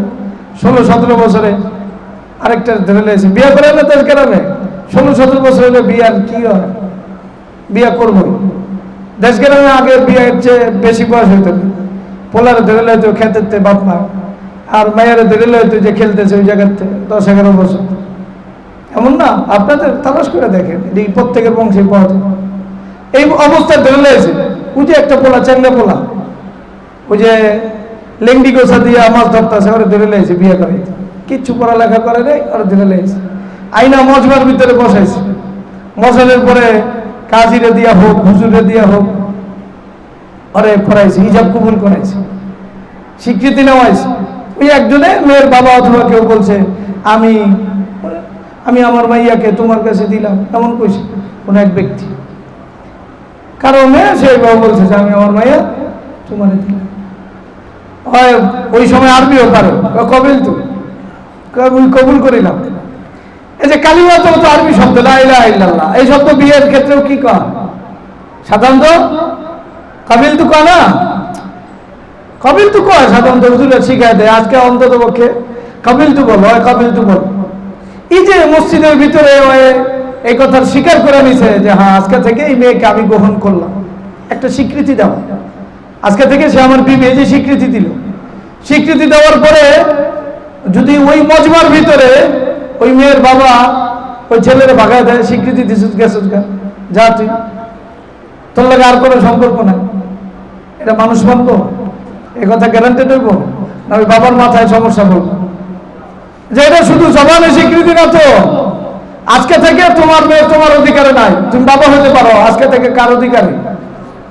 16-17 বছরে। আরেকটা ধরে লেগেছে বিয়ে করে না, তার গ্রামে 16-17 বছর হলে বিয়ার কি হয়, বিয়ে করবো। দেশ গ্রামে আগে বিয়ের চেয়ে বেশি বয়স হইতো না, পোলারে ধরে লইতো খেতে বাপ মা, আর মায়ের ধরে লইতো যে খেলতেছে ওই জায়গাতে 10-11 বছর। এমন না? আপনাদের তালাশ করে দেখেন, এই প্রত্যেকের বংশে পাওয়া যায়। এই অবস্থায় ধরে লেগেছে ওই যে একটা পোলা, চ্যাংড়া পোলা, ওই যে লেংডি গোছা দিয়ে মাছ ধরতেছে, ওরা ধরে লেগেছে বিয়ে করে, কিচ্ছু পড়ালেখা করে নেই, ওরা ধরে লেগেছে। আইনা মজমার ভিতরে বসাইছে, মশালের পরে কাজিরে দিয়া হোক, হুজুরে দিয়া হোক, ওরে পড়াইছে, হিজাব কবুল করাইছে, স্বীকৃতি নেওয়াইছে। ওই একজনে মেয়ের বাবা অথবা কেউ বলছে আমি আমি আমার মাইয়াকে তোমার কাছে দিলাম, এমন কইছে কোন এক ব্যক্তি। কারণ মেয়ে সেই বাবা বলছে যে আমি আমার মাইয়া তোমার দিলাম। ওই সময় আরবিও পারে, কবিল তো কবুল করিলাম। এই যে কালিমা তো আরবি শব্দ, লা ইলাহা ইল্লাল্লাহ, এই শব্দ বিয়ের ক্ষেত্রেও কি কয়? সাধারণত কবিল তো কয় না, কবিল তো কয় সাধারণত, হুজুরা শিখায় দেয়। আজকে অন্তত পক্ষে কবিল তো বল, হয় কবিল তো বল। এই যে মসজিদের ভিতরে এই কথার স্বীকার করে নিছে যে হ্যাঁ আজকে থেকে এই মেয়েকে আমি গ্রহণ করলাম, একটা স্বীকৃতি দাও, আজকে থেকে সে আমার বিবি, এই যে স্বীকৃতি দিল। স্বীকৃতি দেওয়ার পরে যদি ওই মজমার ভিতরে ওই মেয়ের বাবা ওই ছেলের ভাগায় দেয়, স্বীকৃতি দিছিস গেছিস যা তুই, তোর লাগে আর কোনো সম্পর্ক নাই, এটা মানুষ মানবো? এ কথা গ্যারান্টেড হইব না ওই বাবার মাথায় সমস্যা বলবো যে এটা শুধু জবানে স্বীকৃতি না তো, আজকে থেকে তোমার মেয়ে তোমার অধিকারে নাই, তুমি বাবা হতে পারো, আজকে থেকে কার অধিকারে?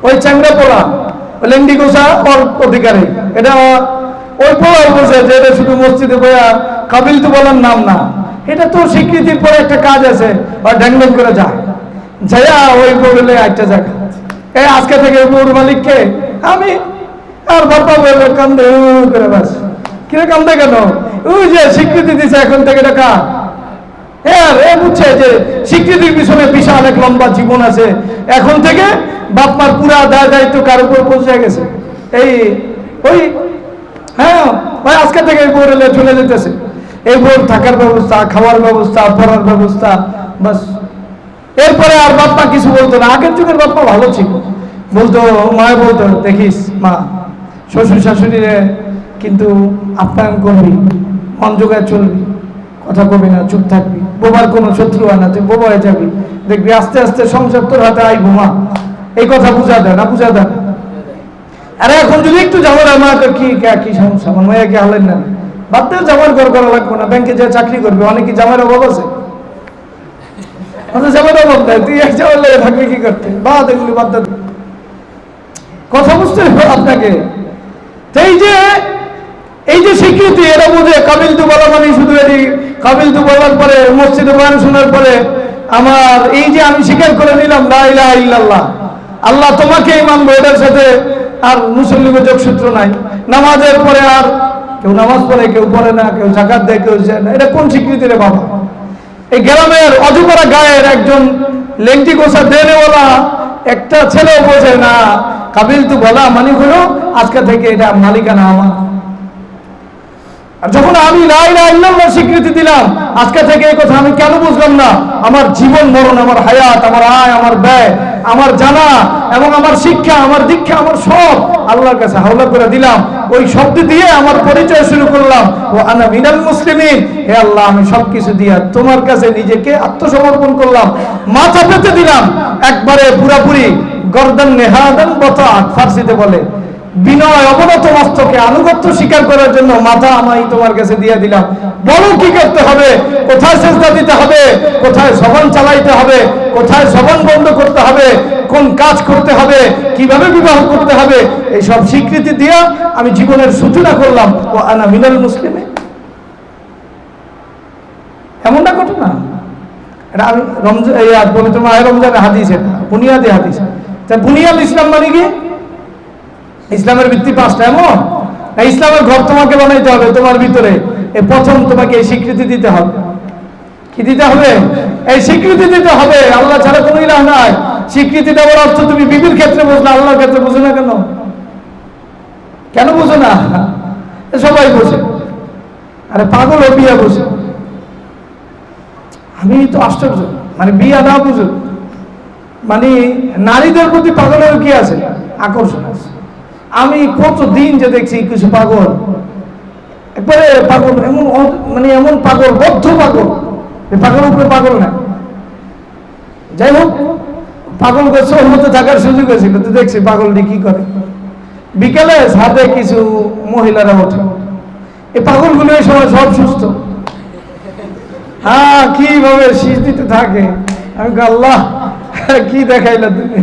ওই চ্যাংড়া পোলা, ওই লেন্ডি গোসা ওর অধিকারে। এটা ওই পোলা বলছে যে এটা শুধু মসজিদে বইয়া কাবিল তো বলার নাম না, এটা তো স্বীকৃতির পরে একটা কাজ আছে, আর ড্যাংড্যাং করে যায় যাইয়া ওই বলে একটা জায়গা, এই আজকে থেকে বউর মালিককে আমি, আর বাবা বলে কান্দে করে বাস। কিরে কান্দে কেন? ওই যে স্বীকৃতি দিছে, এখন থেকে টাকা বুঝছে যে স্বীকৃতির পিছনে বিশাল এক লম্বা জীবন আছে, এখন থেকে বাপ মার পুরা দায় দায়িত্ব কার উপর পৌঁছে গেছে। এই ওই হ্যাঁ ভাই আজকে থেকে এই বউর চলে যেতেছে, এই বউর থাকার ব্যবস্থা, খাওয়ার ব্যবস্থা, পড়ার ব্যবস্থা, বাস। এরপরে আর বাপ মা কিছু বলতো না। আগের যুগের বাপ মা ভালো ছিল, বলতো মায় বলতো দেখিস মা শ্বশুর শাশুড়িরে কিন্তু আপ্যায়ন করবি, মন জোগায় চলবি, কথা কবি না, চুপ থাকবি, বোবার কোনো শত্রু হয় না, তুই বোবা হয়ে যাবি, দেখবি আস্তে আস্তে সংসার তোর হাতে আইবো। মা এই কথা বুঝা দেয় না, বুঝা দেয়। আরে এখন যদি একটু ঝামেলা, মা কি কি সমস্যা, আমার মাইয়াকে হালেন না, বাদ দিয়ে জামার ঘর করা লাগবো না, ব্যাংকে যে চাকরি করবে, অনেকে জামার অভাব আছে, জামার অভাব নাই, তুই এক জামার লেগে থাকবি কি করতে, বাদ এগুলি বাদ দে। কথা বুঝতে হবে আপনাকে। এই যে স্বীকৃতি, এরা বুঝে কাবিল তু বলা মানে শুধু এটি কাবিল তু বলার পরে মসজিদে বয়ান শোনার পরে আমার এই যে আমি স্বীকার করে নিলাম লা ইলাহা ইল্লাল্লাহ, আল্লাহ তোমাকেই মানবো, এটার সাথে আর মুসল্লিমের যোগসূত্র নাই। নামাজের পরে আর কেউ নামাজ পড়ে, কেউ পড়ে না, কেউ জাকাত দেয়, কেউ দেয় না, এটা কোন স্বীকৃতি রে বাবা? এই গ্রামের অজুপাড়া গায়ের একজন লেংটি গোসা দেনেওয়ালা একটা ছেলেও বোঝে না কাবিল তু বলা মানে হলো আজকে থেকে এটা মালিকানা আমার। আর যখন আমি লা ইলাহা ইল্লাল্লাহ স্বীকৃতি দিলাম, আজকে থেকে এই কথা আমি কেন বুঝলাম না? আমার জীবন মরণ, আমার হায়াত, আমার আয়, আমার ব্যয়, আমার জানা এবং আমার শিক্ষা, আমার দীক্ষা, আমার সব আল্লাহর কাছে হাওলা করে দিলাম। ওই শব্দ দিয়ে আমার পরিচয় শুরু করলাম, ও আনা মিনাল মুসলিমিন, হে আল্লাহ আমি সবকিছু দিয়া তোমার কাছে নিজেকে আত্মসমর্পণ করলাম, মাথা পেতে দিলাম একবারে পুরাপুরি। গর্দান নেহাদান বতাত ফার্সিতে বলে, বিনয় অবনত মস্তকে আনুগত্য স্বীকার করার জন্য মাথা আমি তোমার কাছে দিয়ে দিলাম। বলো কি করতে হবে, কোথায় সেজদা দিতে হবে, কোথায় জবান চালাইতে হবে, কোথায় জবান বন্ধ করতে হবে, কোন কাজ করতে হবে, কিভাবে বিবাহ করতে হবে, এই সব স্বীকৃতি দিয়ে আমি জীবনের সূচনা করলাম। ও আনা মিনাল মুসলিমিন। এমনটা ঘটনা, এটা আমি রমজান পবিত্র মাহে রমজানের হাদিস, এটা বুনিয়াদি হাদিস। তা বুনিয়াল ইসলাম মানে কি? ইসলামের ভিত্তি পাঁচটা। এমন ইসলামের ঘর তোমাকে বানাইতে হবে, তোমার ভিতরে প্রথম তোমাকে এই স্বীকৃতি দিতে হবে। কি দিতে হবে? এই স্বীকৃতি দিতে হবে আল্লাহ ছাড়া কোনো ইলাহ নাই। স্বীকৃতি দেওয়ার অর্থ তুমি বিবির ক্ষেত্রে বুঝলে, আল্লাহর ক্ষেত্রে বুঝো না কেন? কেন বুঝো না? সবাই বোঝে, আরে পাগল ও বিয়া বুঝে। আমি তো আশ্চর্য, মানে বিয়া না বুঝো, মানে নারীদের প্রতি পাগলের কি আছে? আকর্ষণ আছে। আমি কতদিন যে দেখছি কিছু পাগল, একবারে পাগল, এমন মানে এমন পাগল, বদ্ধ পাগল, পাগল উপরে পাগল না। যাই হোক, পাগল করছে ওর মধ্যে থাকার সুযোগ হয়েছিল, তো দেখছি পাগলটি কি করে। বিকেলে ছাদে কিছু মহিলারা ওঠে, এই পাগলগুলো এই সময় সব সুস্থ, হ্যাঁ কিভাবে শীষ দিতে থাকে। আমি আল্লাহ কি দেখাইলা তুমি,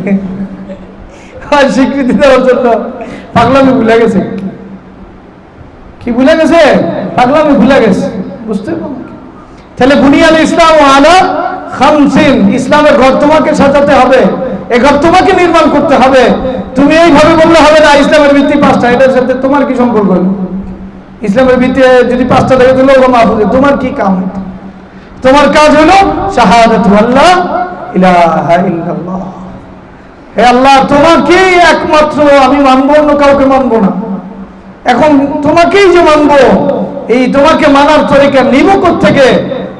স্বীকৃতি দেওয়ার জন্য পাগলামি ভুলে গেছে। কি ভুলে গেছে? পাগলামি ভুলে গেছে, বুঝতে পারো? তাহলে বুনিয়াল ইসলাম আলা খামসিন, ইসলামের ঘর তোমাকে সাজাতে হবে, এই ঘর তোমাকে নির্মাণ করতে হবে। তুমি এইভাবে বললে হবে না ইসলামের ভিত্তি পাঁচটা, এটার সাথে তোমার কি সম্পর্ক? ইসলামের ভিত্তি যদি পাঁচটা দেখে দিল মাহফুজে, তোমার কি কাম? তোমার কাজ হলো শাহাদাতু আল্লাহ ইলাহা ইল্লাল্লাহ, হে আল্লাহ তোমাকেই একমাত্র আমি মানবো, অন্য কাউকে মানবো না। এখন তোমাকেই যে মানবো, এই তোমাকে মানার তরিকা নিব কোত্থেকে?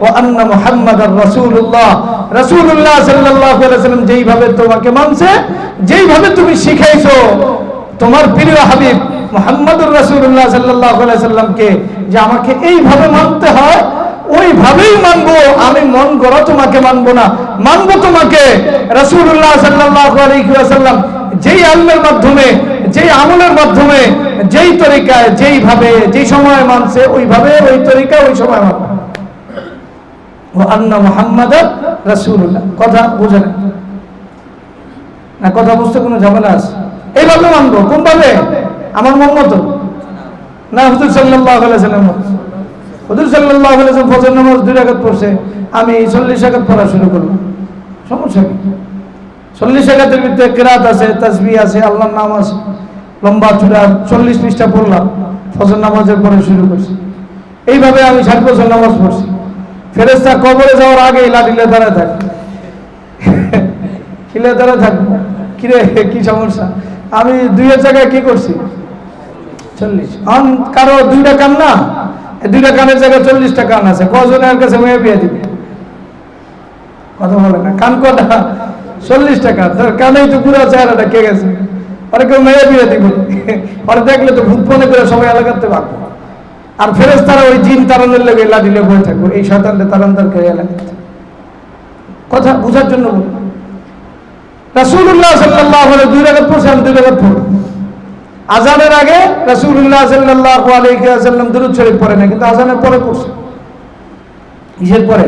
ও আন্না মুহাম্মাদার রাসূলুল্লাহ, রাসূলুল্লাহ সাল্লাল্লাহু আলাইহি ওয়াসাল্লাম যেইভাবে তোমাকে মানছে, যেইভাবে তুমি শিখাইছো তোমার প্রিয় হাবিব মুহাম্মদুর রাসূলুল্লাহ সাল্লাল্লাহু আলাইহি ওয়াসাল্লামকে, যে আমাকে এইভাবে মানতে হয়, ওইভাবেই মানবো। আমি মন গড়া তোমাকে মানবো না, মানবো তোমাকে রাসূলুল্লাহ সাল্লাল্লাহু আলাইহি ওয়াসাল্লাম যেই আলমের মাধ্যমে, যেই আমলের মাধ্যমে, যেই তরিকায়, যেইভাবে, যেই সময় মানছে, ওইভাবে, ওই তরিকা, ওই সময় মানবো। ও আন্না মুহাম্মাদার রাসূলুল্লাহ, কথা বুঝে না? কথা বুঝতে কোনো ঝামেলা আছে? এইভাবে মানবো। কোন ভাবে? আমার মন মতো না, হুজুর সাল্লাল্লাহু আলাইহি ওয়াসাল্লাম। হুজুর সাল্লাল্লাহু আলাইহি ওয়াসাল্লাম ফজর নামাজ 2 রাকাত পড়ছে, আমি 40 রাকাত পড়া শুরু করলাম। সমস্যা কি? 40 রাকাতের ভিতরে কিরাত আছে, তাসবিহ আছে, আল্লাহর নাম আছে, লম্বা চূড়া 40 পৃষ্ঠা পড়লাম, ফজর নামাজের পরে শুরু করছি। এইভাবে আমি 60 বছর নামাজ পড়ছি। ফেরেশতা কবরে যাওয়ার আগেই লাঠিলে দাঁড়ায় থাকে, কিলে দাঁড়ায় থাকবো, কিরে কি সমস্যা? আমি 2 জায়গায় কি করছি? 40। কারো 2টা কান না, 2টা কানের জায়গায় 40টা কান আছে। কজনের কাছে মেয়ে বিয়ে দিবে? কথা বলে না, কান কটা? 40টা কান। তার কানেই তো পুরো চেহারাটা কে গেছে। পরে কেউ মেয়ে বিয়ে দিবে, পরে দেখলে তো ভূত মনে করে সবাই এলাকাতে ভাগবো। আর ফেরেশতারা ওই জিন তাড়ানোর লেগে লাঠিলে বয়ে থাকবো, এই শয়তানদের তাড়ান করে এলাকাতে। কথা বুঝার জন্য বলি। রাসূলুল্লাহ সাল্লাল্লাহু আলাইহি 2 রাকাত পড়ছে, আমি 2 রাকাত পড়ব। আজানের আগে রাসূলুল্লাহ সাল্লাল্লাহু আলাইহি ওয়াসাল্লাম দুরূদ শরীফ পড়ে না, কিন্তু আজানের পরে পড়ছে। কিসের পরে?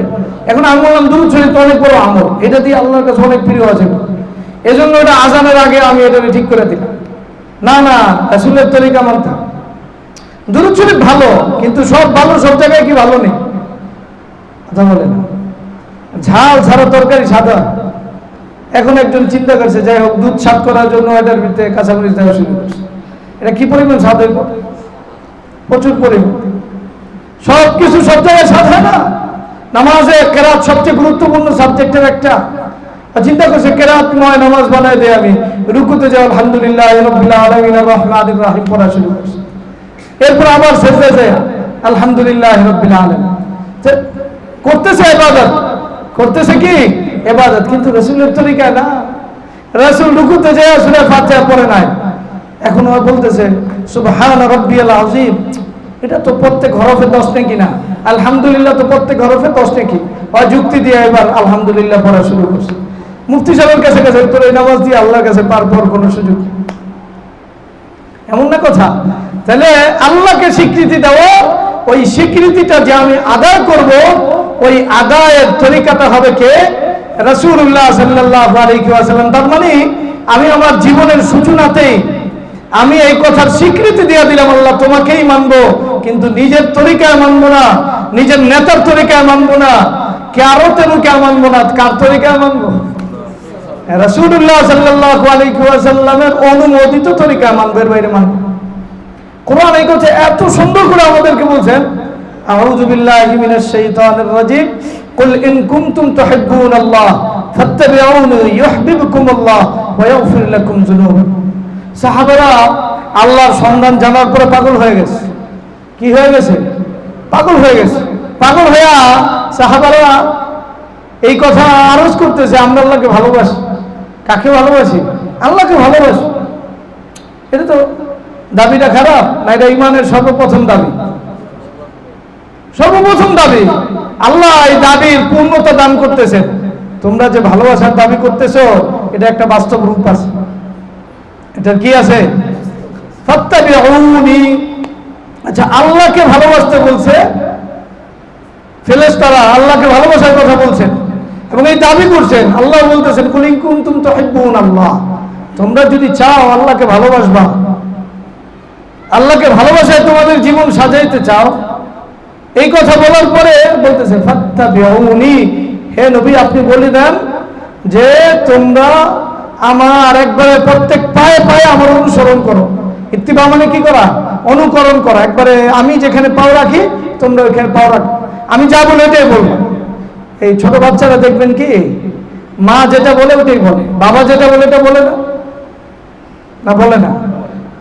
এখন আমি বললাম দুরূদ শরীফ তো অনেক বড় আমল, এটা দিয়ে আল্লাহর কাছে অনেক প্রিয় আছে, এজন্য এটা আজানের আগে আমি এটা ঠিক করে দিলাম। না না, রাসূলের তরিকা মানতে। দুরূদ শরীফ ভালো, কিন্তু সব ভালো সব জায়গায় কি ভালো নেই? কথা বলে না। ঝাল ছাড়া তরকারি সাদা। এখন একজন চিন্তা করছে, যাই হোক, দুধ স্বাদ করার জন্য এটার ভিতরে কাঁচামরিচ দেওয়া শুরু করছে। এটা কি পরিমাণ স্বাদ হইব? প্রচুর পরিমাণ। সব কিছু সব জায়গায় স্বাদ হয় না। নামাজে কেরাত সবচেয়ে গুরুত্বপূর্ণ সাবজেক্টের একটা। চিন্তা করছে কেরাতময় নামাজ বানাই দেয়, আমি রুকুতে যাই আলহামদুলিল্লাহ রাব্বিল আলামিন আর রহমানির রহিম পড়া শুরু করছি। এরপর আবার সেজদায় যায় আলহামদুলিল্লাহ রাব্বিল আলামিন। করতেছে ইবাদত, করতেছে কি? ইবাদত, কিন্তু রাসূলের তরিকা না। রাসূল রুকুতে যায় সূরা ফাতিহা পড়ে নাই, এখন ও বলতেছে সুবহান রাব্বিয়াল আযীম। এটা তো প্রত্যেক হরফে 10 নাকি না, আলহামদুলিল্লাহ তো প্রত্যেক হরফে 10 নাকি। ও যুক্তি দিয়ে এবার আলহামদুলিল্লাহ পড়া শুরু করছে। মুফতি সাহেবের কাছে গেছে, তোর এই নামাজ দিয়ে আল্লাহর কাছে পার পাওয়ার কোনো সুযোগ নেই। এমন না কথা। তাহলে আল্লাহকে স্বীকৃতি দেওয়া, ওই স্বীকৃতিটা যে আমি আদায় করব, ওই আদায়ের তরিকাটা হবে কে? রাসূলুল্লাহ সাল্লাল্লাহু আলাইহি ওয়াসাল্লাম। তার মানে আমি আমার জীবনের সূচনাতেই আমি এই কথার স্বীকৃতি দিয়ে দিলাম আল্লাহ তোমাকেই মানবো, কিন্তু নিজের তরিকায় মানবো না, নিজের নেতার তরিকায় মানবো না, কারো তরিকায় মানবো না। কার তরিকায় মানবো? রাসূলুল্লাহ সাল্লাল্লাহু আলাইহি ওয়াসাল্লামের অনুমোদিত তরিকায় মানবো, এর বাইরে মানবো। কোরআন এই কথা এত সুন্দর করে আমাদেরকে বলছেন, আউযু বিল্লাহি মিনাশ শাইতানির রাজিম, কুল ইন কুনতুম তুহিব্বুনাল্লাহ ফাত্তাবিউনি ইউহিব্বুকুমুল্লাহ ওয়া ইয়াগফির লাকুম যুনুবাকুম। সাহাবারা আল্লাহর সন্ধান জানার পরে পাগল হয়ে গেছে। কি হয়ে গেছে? পাগল হয়ে গেছে। পাগল হয়ে সাহাবারা এই কথা আরজ করতেছে, আমরা আল্লাহকে ভালোবাসি। কাকে ভালোবাসি? আল্লাহকে ভালোবাসি। এটা তো দাবিটা খারাপ না? এটা ইমানের সর্বপ্রথম দাবি, সর্বপ্রথম দাবি। আল্লাহ এই দাবির পূর্ণতা দান করতেছেন। তোমরা যে ভালোবাসার দাবি করতেছো, এটা একটা বাস্তব রূপ আছে। এটা কি আছে? ফাত্তাবিউনি। আচ্ছা, আল্লাহকে ভালোবাসতে বলছে ফেরেশতারা, আল্লাহকে ভালোবাসার কথা বলছেন এবং এই দাবি করছেন। আল্লাহ বলতেছেন কুল ইন কুনতুম তুহিব্বুনাল্লাহ, তোমরা যদি চাও আল্লাহকে ভালোবাসবা, আল্লাহকে ভালোবাসায় তোমাদের জীবন সাজাইতে চাও, এই কথা বলার পরে বলতেছে ফাত্তাবিউনি, হে নবী আপনি বলে দেন যে তোমরা আমার একবারে প্রত্যেক পায়ে পায়ে আমার অনুসরণ করো। ইত্তিবা মানে কি করা? অনুকরণ করা। একবারে আমি যেখানে পাও রাখি তোমরা ওইখানে পাও রাখো, আমি যা বলে এটাই বলবো। এই ছোট বাচ্চারা দেখবেন কি, মা যেটা বলে ওটাই বলে, বাবা যেটা বলে এটা বলে না, না বলে না।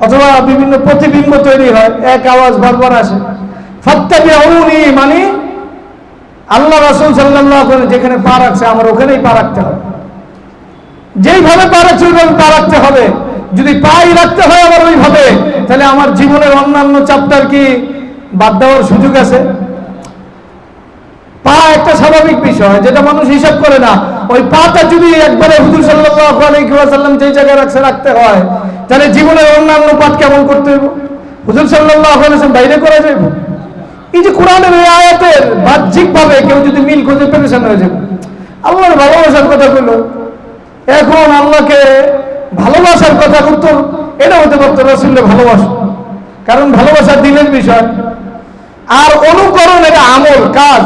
অথবা বিভিন্ন প্রতিবিম্ব তৈরি হয়, এক আওয়াজ বারবার আসে। ফাত্তাবিউনি মানে আল্লাহ রাসূল সাল্লাল্লাহু আলাইহি ওয়াসাল্লাম যেখানে পা রাখছে আমার ওখানেই পা রাখতে হবে, যেইভাবে পা রাখছে ওইভাবে পা রাখতে হবে। যদি পাই রাখতে হয় আবার ওইভাবে, তাহলে আমার জীবনের অন্যান্য চ্যাপ্টার কি বাদ দেওয়ার সুযোগ আছে? পা একটা স্বাভাবিক বিষয় যেটা মানুষ হিসাব করে না। ওই পাটা যদি একবারে হুজুর সাল্লাল্লাহু আলাইহি ওয়াসাল্লাম যেই জায়গায় রাখছে রাখতে হয়, তাহলে জীবনের অন্যান্য পাঠ কেমন করতে হবে? হুজুর সাল্লাল্লাহু আলাইহি ওয়াসাল্লাম বাইরে করা যাবে? এই যে কোরআনের এই আয়াতের বাহ্যিকভাবে কেউ যদি মিল খুঁজে পেরেছেন হয়ে যাবে। আল্লাহর ভালোবাসার কথা বলল, এখন আল্লাহকে ভালোবাসার কথা করতো, এটা হতে পারতো রাসূলকে ভালোবাসা, কারণ ভালোবাসা দিনের বিষয়। আর অনুকরণ এটা আমল, কাজ।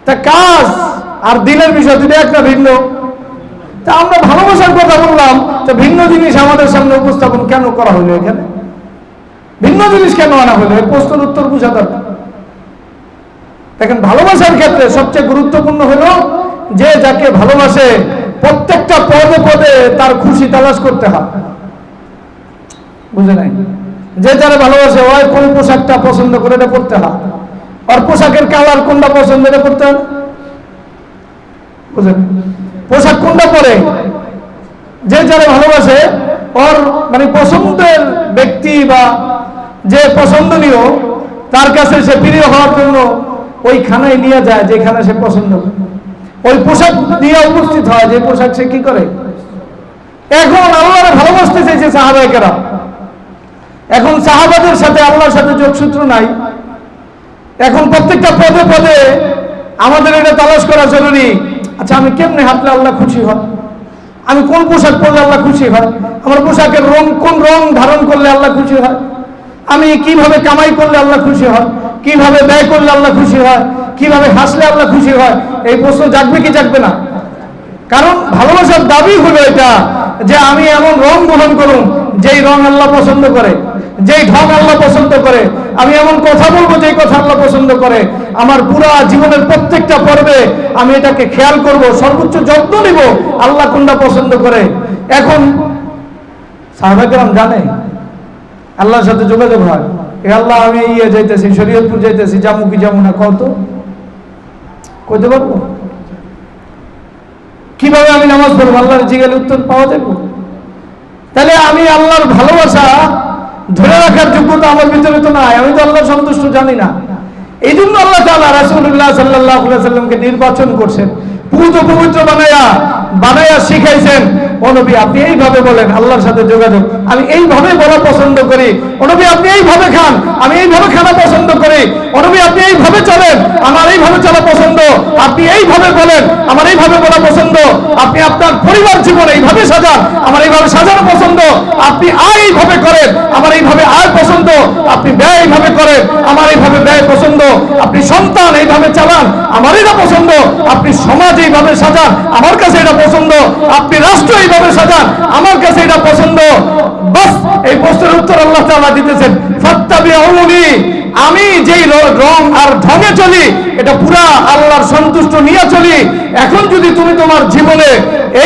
তা কাজ আর দিনের বিষয় দুটো একটা ভিন্ন। তা আমরা ভালোবাসার কথা বললাম, তা ভিন্ন জিনিস আমাদের সামনে উপস্থাপন কেন করা হলো? এখানে ভিন্ন জিনিস কেন আনা হলো? এই প্রশ্নের উত্তর বোঝা দরকার। দেখেন, ভালোবাসার ক্ষেত্রে সবচেয়ে গুরুত্বপূর্ণ হলো যে যাকে ভালোবাসে প্রত্যেকটা পদে পদে তার খুশি তালাশ করতে হয়। বুঝে নাই? যে যারা ভালোবাসে ওই কোন পোশাকটা পছন্দ করে এটা পড়তে হয়, আর পোশাকের কালার কোনটা পছন্দ এটা পড়তে হয়। বুঝেন? পোশাক কোনটা পরে যে যারা ভালোবাসে ওর মানে পছন্দের ব্যক্তি বা যে পছন্দনীয় তার কাছে সে প্রিয় হওয়ার জন্য ওইখানে নিয়ে যায় যেখানে সে পছন্দ করে, ওই পোশাক নিয়ে উপস্থিত হয় যে পোশাক সে কি করে। এখন আল্লাহরে ভালোবাসতে চাইছে সাহাবায়ে কেরাম। এখন সাহাবাদের সাথে আল্লাহর সাথে যোগসূত্র নাই। এখন প্রত্যেকটা পদে পদে আমাদের এটা তালাশ করা জরুরি। আচ্ছা, আমি কেমনে হাঁটলে আল্লাহ খুশি হয়? আমি কোন পোশাক পরলে আল্লাহ খুশি হয়? আমার পোশাকের রং কোন রং ধারণ করলে আল্লাহ খুশি হয়? আমি কিভাবে কামাই করলে আল্লাহ খুশি হয়? কিভাবে ব্যয় করলে আল্লাহ খুশি হয়? কিভাবে হাসলে আল্লাহ খুশি হয়? এই প্রশ্ন জাগবে কি জাগবে না? কারণ ভালোবাসার দাবি হলো এটা যে আমি এমন রং গ্রহণ করুন যেই রং আল্লাহ পছন্দ করে, যেই ঢং আল্লাহ পছন্দ করে। আমি এমন কথা বলবো যেই কথা আল্লাহ পছন্দ করে। আমার পুরা জীবনের প্রত্যেকটা পর্বে আমি এটাকে খেয়াল করব, সর্বোচ্চ যত্ন নিব আল্লাহ কোনটা পছন্দ করে। এখন সাহাবায়ে কেরাম জানে আল্লাহর সাথে যোগাযোগ হয়। এ আল্লাহ আমি যাইতেছি, শরীয়তপুর যাইতেছি, যাবো কি যাবো না কত কইতে পারবো? কিভাবে আমি নামাজ পড়বো? আল্লাহর জিজ্ঞাসা উত্তর পাওয়া যাবে? তাহলে আমি আল্লাহর ভালোবাসা ধরে রাখার যোগ্যতা আমার ভিতরে তো নাই, আমি তো আল্লাহর সন্তুষ্ট জানি না। এই জন্য আল্লাহ তাআলা রাসূলুল্লাহ সাল্লাল্লাহু আলাইহি ওয়াসাল্লামকে নির্বাচন করছেন, পবিত্র বানায়া শিখাইছেন, ও নবী আপনি এইভাবে বলেন, আল্লাহর সাথে যোগাযোগ আমি এইভাবে বলা পছন্দ করি, ও নবী আপনি এইভাবে খান, আমি এইভাবে খানা পছন্দ করি, ও নবী আপনি এইভাবে চলেন, আমার এইভাবে চলা পছন্দ, আপনি এইভাবে বলেন, আমার এইভাবে বলা পছন্দ, আপনি আপনার পরিবার জীবন এইভাবে সাজান, আমার এইভাবে সাজানো পছন্দ, আপনি আয় এইভাবে করেন, আমার এইভাবে আয় পছন্দ, আপনি ব্যয় এইভাবে করেন, আমার এইভাবে ব্যয় পছন্দ, আপনি সন্তান এইভাবে চালান, আমার এটা পছন্দ, আপনি সমাজ এইভাবে সাজান, আমার কাছে এটা পছন্দ, আপনি রাষ্ট্র এইভাবে সাজান, আমার কাছে এটা পছন্দ। বাস এই প্রশ্নের উত্তর আল্লাহ তাআলা দিতেছেন, ফাত্তাবিউনি, আমি যেই রং আর ঢঙে চলি এটা পুরা আল্লাহর সন্তুষ্ট নিয়ে চলি। এখন যদি তুমি তোমার জীবনে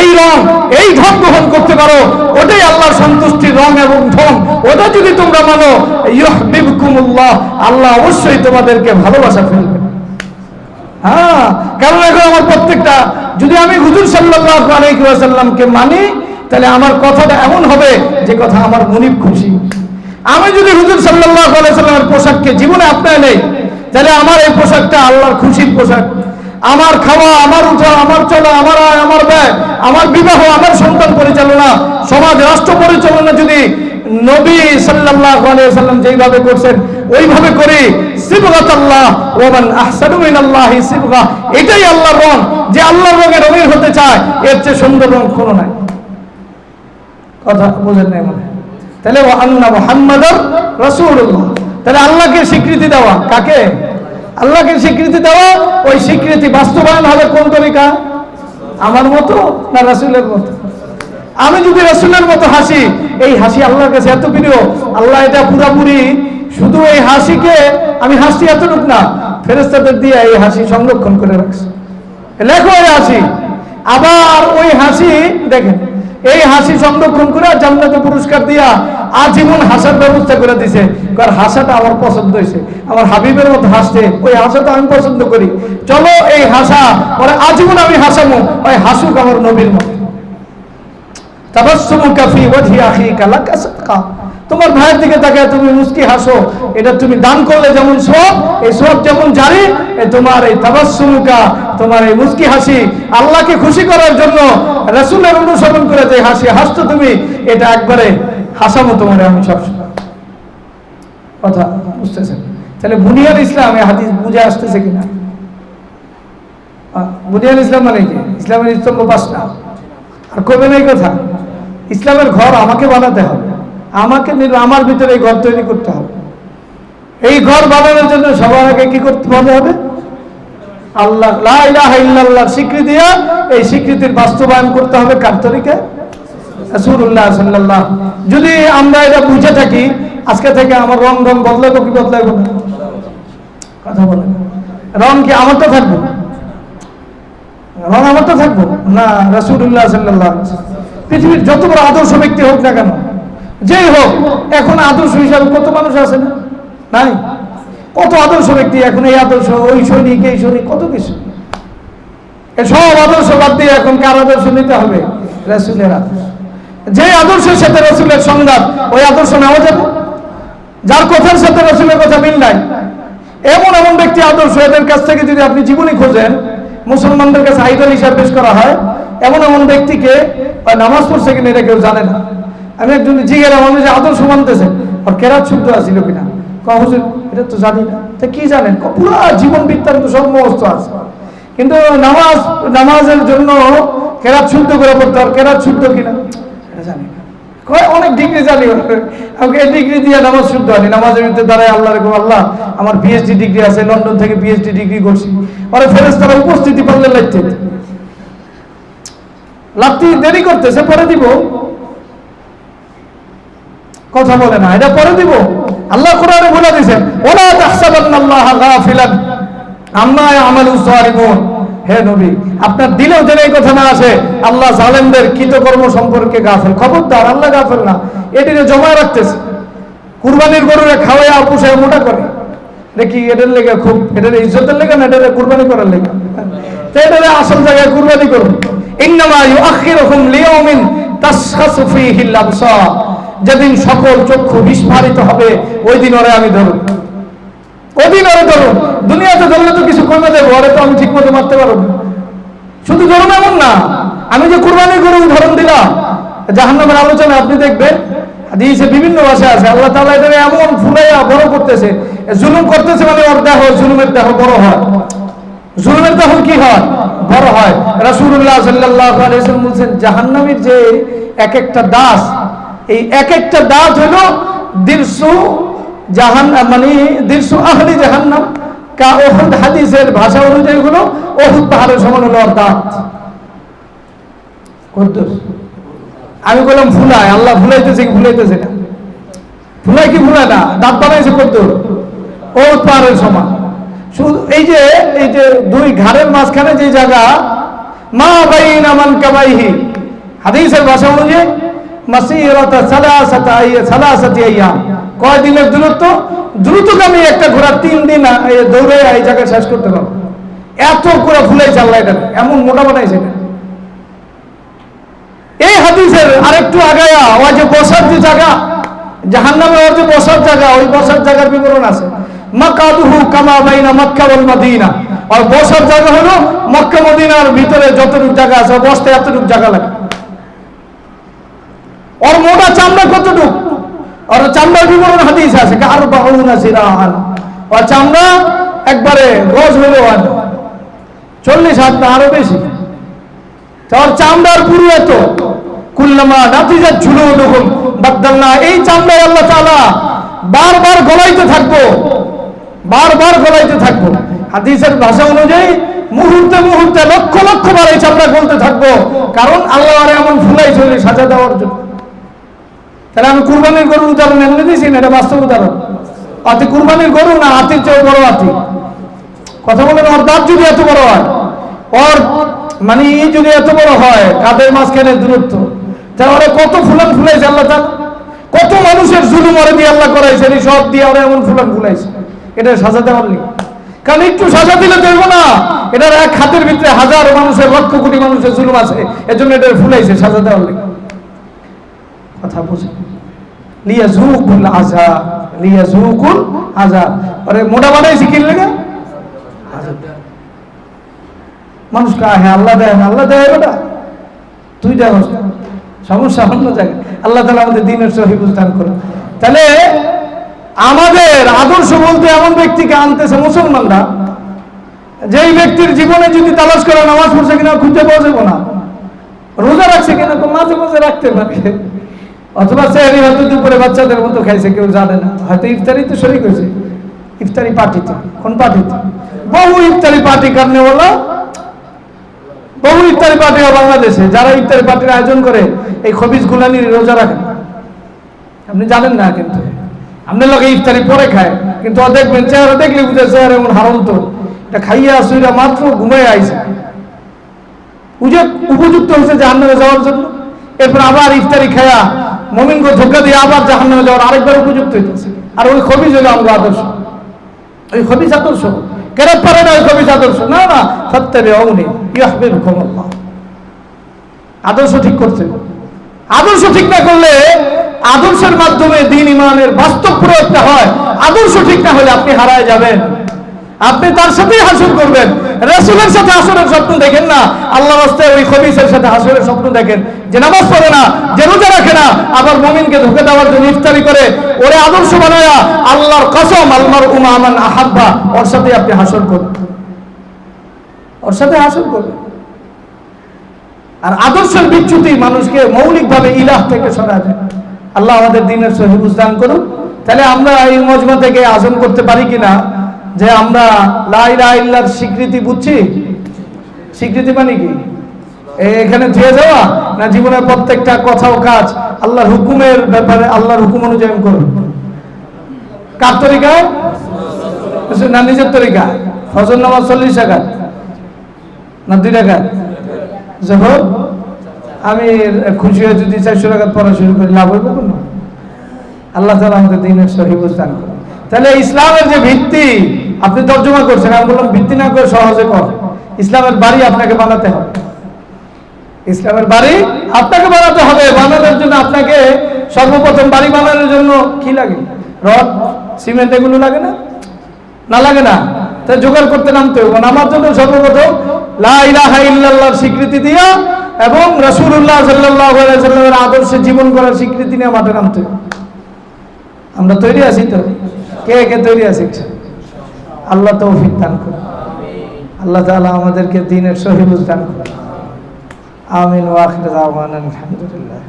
এই রং এই ঢং গ্রহণ করতে পারো, ওটাই আল্লাহর সন্তুষ্টির রং এবং ঢং, ওটা যদি তোমরা মানো, ইউহিব্বুকুমুল্লাহ, আল্লাহ অবশ্যই তোমাদেরকে ভালোবাসা ফেলবেন। হ্যাঁ, কারণ এখন আমার প্রত্যেকটা, যদি আমি হুজুর সাল্লাল্লাহু আলাইহি ওয়াসাল্লামকে মানি, তাহলে আমার কথাটা এমন হবে যে কথা আমার মনিব খুশি। আমি যদি হুজুর সাল্লাল্লাহু আলাইহি ওয়াসাল্লামের পোশাককে জীবনে আপনায় নেই, তাহলে আমার এই পোশাকটা আল্লাহর খুশির পোশাক। আমার খাওয়া, আমার উঠা, আমার চলা, আমার আয়, আমার ব্যয়, আমার বিবাহ, আমার সন্তান পরিচালনা, সমাজ রাষ্ট্র পরিচালনা যদি নবী সাল্লাল্লাহু আলাইহি ওয়াসাল্লাম যেইভাবে করছেন ওইভাবে করি, সিবগাতাল্লাহ ওয়া মান আহসানু মিনাল্লাহি সিবগা, এটাই আল্লাহর রং। যে আল্লাহর রঙে রঙিন হতে চায়, এর চেয়ে সুন্দর রং কোনো নাই। কথা বুঝেন নাই মনে? তাহলে ওয়া আন্না মুহাম্মাদার রাসূলুল্লাহ, তাহলে আল্লাহকে স্বীকৃতি দেওয়া, কাকে? আল্লাহকে স্বীকৃতি দেওয়া। ওই স্বীকৃতি বাস্তবায়ন হবে কোন তরিকা? আমার মতো না রাসূলের মতো? আমি যদি রাসূলের মতো হাসি, এই হাসি আল্লাহর কাছে এত প্রিয়, আল্লাহ এটা পুরাপুরি, শুধু এই হাসিকে আমি হাসি এতটুক না, ফেরেশতাদের দিয়ে এই হাসি সংরক্ষণ করে রাখছে। লেখো এই হাসি, আবার ওই হাসি দেখেন, এই হাসি সংরক্ষণ করে জান্নাতে পুরস্কার দিয়া আজীবন হাসার ব্যবস্থা করে দিছে। কারণ হাসাটা আমার পছন্দ হয়েছে, আমার হাবিবের মতো হাসতে, ওই হাসাটা আমি পছন্দ করি, চলো এই হাসা পরে আজীবন আমি হাসামো, ওই হাসুক আমার নবীর মতো। তাবাসসুমুকা ফি ওয়াজহি আখিকা লাকা সাদকা, তোমার ভাইয়ের দিকে তাকায় তুমি মুস্কি হাসো, এটা তুমি দান করলে যেমন সওয়াব, এই সওয়াব যেমন জারি, তোমার এই তাবাসসুমুকা, তোমার এই মুস্কি হাসি আল্লাহকে খুশি করার জন্য রাসূলের অনুসরণ করে যে হাসি হাসতো তুমি, এটা একবারে হাসামো তোমারে আমি সবসময়। কথা বুঝতেছেন? তাহলে বুনিয়াদ ইসলাম, এই হাদিস বুঝে আসতেছে কিনা? বুনিয়াদ ইসলাম মানে কি? ইসলামের স্তম্ভ পাঁচটা, আর কবে নাই কথা। ইসলামের ঘর আমাকে বানাতে হবে, আমাকে আমার ভিতরে এই ঘর তৈরি করতে হবে। এই ঘর বানানোর জন্য সবার আগে কি করতে হবে? আল্লাহ লা ইলাহা ইল্লাল্লাহর স্বীকৃতি, এই স্বীকৃতির বাস্তবায়ন করতে হবে কার তরিকায়? রাসূলুল্লাহ সাল্লাল্লাহু। যদি আমরা এটা বুঝে থাকি, আজকে থেকে আমার রং বদলাবো কি বদলাবো না? কথা বলেন, রং কি আমারটা থাকবো? রং আমারটা থাকবো না রাসূলুল্লাহ সাল্লাল্লাহু আলাইহি ওয়াসাল্লাম। পৃথিবীর যত বড় আদর্শ ব্যক্তি হোক না কেন, যেই হোক, এখন আদর্শ হিসাবে কত মানুষ আছে না? নাই? কত আদর্শ ব্যক্তি এখন, এই আদর্শ, ওই সৈনিক, এই সৈনিক, কত কিছু। সব আদর্শ বাদ দিয়ে এখন কার আদর্শ নিতে হবে? রাসূলের আদর্শ। যে আদর্শের সাথে রাসূলের সংঘাত, ওই আদর্শ নেওয়া যাবে? যার কথার সাথে রাসূলের কথা মিল নাই, এমন এমন ব্যক্তি আদর্শ, এদের কাছ থেকে যদি আপনি জীবনী খোঁজেন, মুসলমানদের কাছে আইডল হিসাবে পেশ করা হয়, এমন এমন ব্যক্তিকে নামাজ পড়ছে কিনা এটা কেউ জানে না। আমি একজন জিজ্ঞাসা মানুষ আদর্শ মানতেছে, আর কেরাত শুদ্ধ আসছিল কিনা, হুজুর এটা তো জানি না। তা কি জানেন? পুরো জীবন বৃত্তান্ত সব মস্ত আছে, কিন্তু নামাজের জন্য কেরাত শুদ্ধ করে পড়তে, আর কেরাত শুদ্ধ কিনা এটা জানি না। অনেক ডিগ্রি জানি, আমাকে এই ডিগ্রি দিয়ে নামাজ শুদ্ধ হয়নি। নামাজের ভিতরে দাঁড়ায় আল্লাহ রেখো, আল্লাহ আমার পিএইচডি ডিগ্রি আছে, লন্ডন থেকে পিএইচডি ডিগ্রি করছি, ওরা ফেরেশতারা উপস্থিতি পারলে লাগতে দেরি করতেছে, পরে দিব। কথা বলে না, এটা পরে দিব। আল্লাহ কোরআনে বলে দিয়েছেন, ওয়ালা তাহসাবান্নাল্লাহা গাফিলান আম্মা ইয়ামালুস সালিহুন। হে নবী, আপনার দিলেও যেন এই কথা না আসে আল্লাহ জালেমদের কৃতকর্ম সম্পর্কে গাফেল। খবরদার, আল্লাহ গাফেল না। এটিকে জমা রাখতেছে, কুরবানির গরুরে খাওয়ায় পুষায় মোটা করে, দেখি এটার লেগে খুব, এটার ইজ্জতের লেগে না, এটার কুরবানি করার লেগে, তো এটার আসল জায়গায় কুরবানি করুন। ইন্নামা ইউআখিরুহুম লিয়াউমিন তাশখাসু ফীহিল আবসার, যেদিন সকল চক্ষু বিস্ফারিত হবে ওই দিন ওরে আমি ধরব, ওই দিন ওরে ধরব। দুনিয়াতে ধরলে তো কিছু কমে দেবো, ওরে তো আমি ঠিক মতো মারতে পারবো না। শুধু ধরুন এমন না, আমি যে কুরবানি গরু উদাহরণ দিলাম, জাহান্নামের আলোচনা আপনি দেখবেন হাদিসে বিভিন্ন ভাষা আছে, আল্লাহ তাআলা এদের এমন ফুলাইয়া বড় করতেছে, জুলুম করতেছে, মানে ওর দেহ, জুলুমের দেহ বড় হয়, জুলুমের দেহ কি হয়, বড় হয়। রাসূলুল্লাহ সাল্লাল্লাহু আলাইহি ওয়াসাল্লাম বলেন জাহান্নামের যে এক একটা দাঁত, এই এক একটা দাঁত হলো দিরসু জাহান্নাম, মানে দিরসু আহলি জাহান্নাম কা উহুদ, হাদিসের ভাষা অনুযায়ী হলো উহুদ পাহাড়ের সমান হলো ওর দাঁত। কদ্দুর আমি বললাম ফুলায়, আল্লাহ ফুলাইতেছে কি ফুলাইতেছে না? ফুলায় কি ফুলায় না? দাঁত বানাইছে কদ্দুর, উহুদ পাহাড়ের সমান। শুধু এই যে দুই ঘাড়ের মাঝখানে যে জায়গা, মা বাইনা মানকাবাইহি, হাদিসের ভাষা অনুযায়ী মাসিরাতা সালাসাতি আইয়াম, কয় দিনের দূরত্ব, দ্রুতগামী একটা ঘোড়া 3 দিন দৌড়ে এই জায়গায় শেষ করতে পারবে, এত করে ফুলাইছে আল্লাহ এটা, এমন মোটা বানাইছে এটা। এই হাদিসের আরেকটু আগায়া ওই যে বসার যে জায়গা, জাহান্নামে ওর যে বসার জায়গা, ওই বসার জায়গার বিবরণ আছে, মাকাদুহু কামা বাইনা মক্কা ওয়াল মদিনা, আর বসার জায়গা হলো মক্কা মদিনার ভিতরে যতটুকু জায়গা আছে বসতে এতটুকু জায়গা লাগে। ওর মোটা চামড়া কতটুকু, আর চামড়ার বিবরণ হাদিস আছে, আরবাউনা সিরাহান, ওর চামড়া একবারে গজ হলো 40 হাত না আরো বেশি, ওর চামড়ার পুরো এত, কুল্লামা নাতিজাত জুলুদুহুম বাদদালনা, এই চামড়ায় আল্লাহ তাআলা বারবার গলাইতে থাকবো, বারবার গলাইতে থাকবো। হাদিসের ভাষা অনুযায়ী মুহূর্তে মুহূর্তে লক্ষ লক্ষ বার এই চামড়া গলতে থাকবো, কারণ আল্লাহ আর এমন ফুলাই চলে সাজা দেওয়ার জন্য। তাহলে আমি কুরবানির গরুর উদাহরণ এমনি দিয়েছি না, এটা বাস্তব উদাহরণ। অতি কুরবানির গরু না হাতির চেয়ে বড় হাতি, কথা বলেন, ওর দাঁত যদি এত বড় হয়, ওর মানে যদি এত বড় হয়, কাদের মাঝখানে দূরত্ব, তাহলে কত ফুলান ফুলাইছে আল্লাহ তাআলা, কত মানুষের জুলুম ওরে দিয়ে আল্লাহ করাইছে, এই সব দিয়ে ওরা এমন ফুলান ফুলাইছে, এটা সাজা দেওয়ার নেই। কারণ একটু সাজা দিলে দেব না, এটার এক হাতের ভিতরে হাজার মানুষের, লক্ষ কোটি মানুষের জুলুম আছে, এজন্য এটা ফুলাইছে সাজা দেওয়ার নেই। কথা বুঝে, লিয়াযুকুল আযাব, লিয়াযুকুল আযাব, আরে মোটা বানাইছে কি লাগা মানুষ কাহে, হ্যাঁ আল্লাহ দেয়, আল্লাহ দেয়, ওটা তুই দেখ, সমস্যা অন্য জায়গায়। আল্লাহ তাআলা আমাদের দ্বীনের সহি বুঝদান করুন। তাহলে আমাদের আদর্শ বলতে এমন ব্যক্তিকে আনতেছে মুসলমানরা, যেই ব্যক্তির জীবনে যদি তালাশ করে নামাজ পড়ছে কিনা খুঁজে পাওয়া যাবে না, রোজা রাখছে কিনা তো মাঝে মাঝে রাখতে পারে, অথবা সেহরি হয়তো দুপুরে বাচ্চাদের মতো খাইছে, কেউ জানে না, হয়তো ইফতারি তো শরীক হয়েছে, ইফতারি পার্টিতে, কোন পার্টিতে, বহু ইফতারি পার্টি করনে বলা, বহু ইফতারি পার্টি বাংলাদেশে, যারা ইফতারি পার্টির আয়োজন করে এই খবিজ গুলানি রোজা রাখেন, আপনি জানেন না, কিন্তু আপনার লোকে ইফতারি পরে খায়, কিন্তু দেখবেন চেহারা দেখলে বুঝে চেহারা এমন হারন্ত, এটা খাইয়া আসুইরা মাত্র ঘুমাই আইছে, উপযুক্ত হয়েছে জাহান্নামে যাওয়ার জন্য, এরপর আবার ইফতারি খায়া মুমিনকে ধোঁকা দিয়ে আবার জাহান্নামে যাওয়ার আরেকবার উপযুক্ত হইতেছে। আর ওই খবিজ হলো আমরা আদর্শ, ওই খবিজ আদর্শ কেন পারে না, ওই খবিজ আদর্শ না, না ফাত্তাবিউনি ইউহিব্বুকুমুল্লাহ, আদর্শ ঠিক করছে। আদর্শ ঠিক না করলে, আদর্শের মাধ্যমে দ্বীন ইমানের বাস্তব প্রয়োগটা হয়, আদর্শ ঠিক না হলে আপনি হারায় যাবেন, আপনি তার সাথেই হাসর করবেন। রাসূলের সাথে হাসরের স্বপ্ন দেখেন না, আল্লাহর রাস্তায় ওই খবিসের সাথে হাসরের স্বপ্ন দেখেন, যে নামাজ পড়ে না, যে রোজা রাখে না, আবার মুমিনকে ধোঁকা দেওয়ার জন্য ইফতারি করে, ওরে আদর্শ বানায়া, আল্লাহর কসম আলমারউ মা মান আহাব্বা, ওর সাথে আপনি হাসর করবেন, ওর সাথে হাসর করবেন। আর আদর্শের বিচ্যুতি মানুষকে মৌলিকভাবে ইলাহ থেকে সরায় দেয়। আল্লাহ আমাদের দ্বীনের সহি বুঝদান করুন। তাহলে আমরা এই মজমা থেকে আজম করতে পারি কিনা যে আমরা লা ইলাহা ইল্লাল্লাহর স্বীকৃতি বুঝছি? স্বীকৃতি মানে কি? এখানে ধুয়ে যাওয়া না, জীবনের প্রত্যেকটা কথা ও কাজ আল্লাহর হুকুমের ব্যাপারে আল্লাহর হুকুম অনুযায়ী করুন। কার তরিকায় না নিজের তরিকায়? ফজর নামাজ 40 রাকাত না 2 রাকাত? যখন আমি খুশি হয়ে যদি 400 রাকাত পড়া শুরু করি, লাভ হইব কোনো? আল্লাহ তাআলা আমাদের দ্বীনের সহি বুঝদান করুন। তাহলে ইসলামের যে ভিত্তি আপনি তর্জমা করছেন, আমি বললাম ভিত্তি না করে সহজে কর, ইসলামের বাড়ি আপনাকে বানাতে হবে। ইসলামের বাড়ি আপনাকে বানাতে হবে। বানানোর জন্য আপনাকে সর্বপ্রথম বাড়ি বানানোর জন্য কি লাগে? রড, সিমেন্ট, এগুলো লাগে না? না লাগে না? তাই জোগাড় করতে নামতে হবে। আমার জন্য সর্বপ্রথম লা ইলাহা ইল্লাল্লাহর স্বীকৃতি দিয়া এবং রাসূলুল্লাহ সাল্লাল্লাহু আলাইহি ওয়াসাল্লামের আদর্শে জীবন করার স্বীকৃতি নিয়ে মাঠে নামতে হবে। আমরা তৈরি আছি তো? কে কে তৈরি আছি? আল্লাহ তৌফিক দান করুন। আল্লাহ তাআলা আমাদেরকে দ্বীনের সহি বুঝ দান করুন। আমিন ওয়া আখিরু দাওয়ানা আলহামদুলিল্লাহ।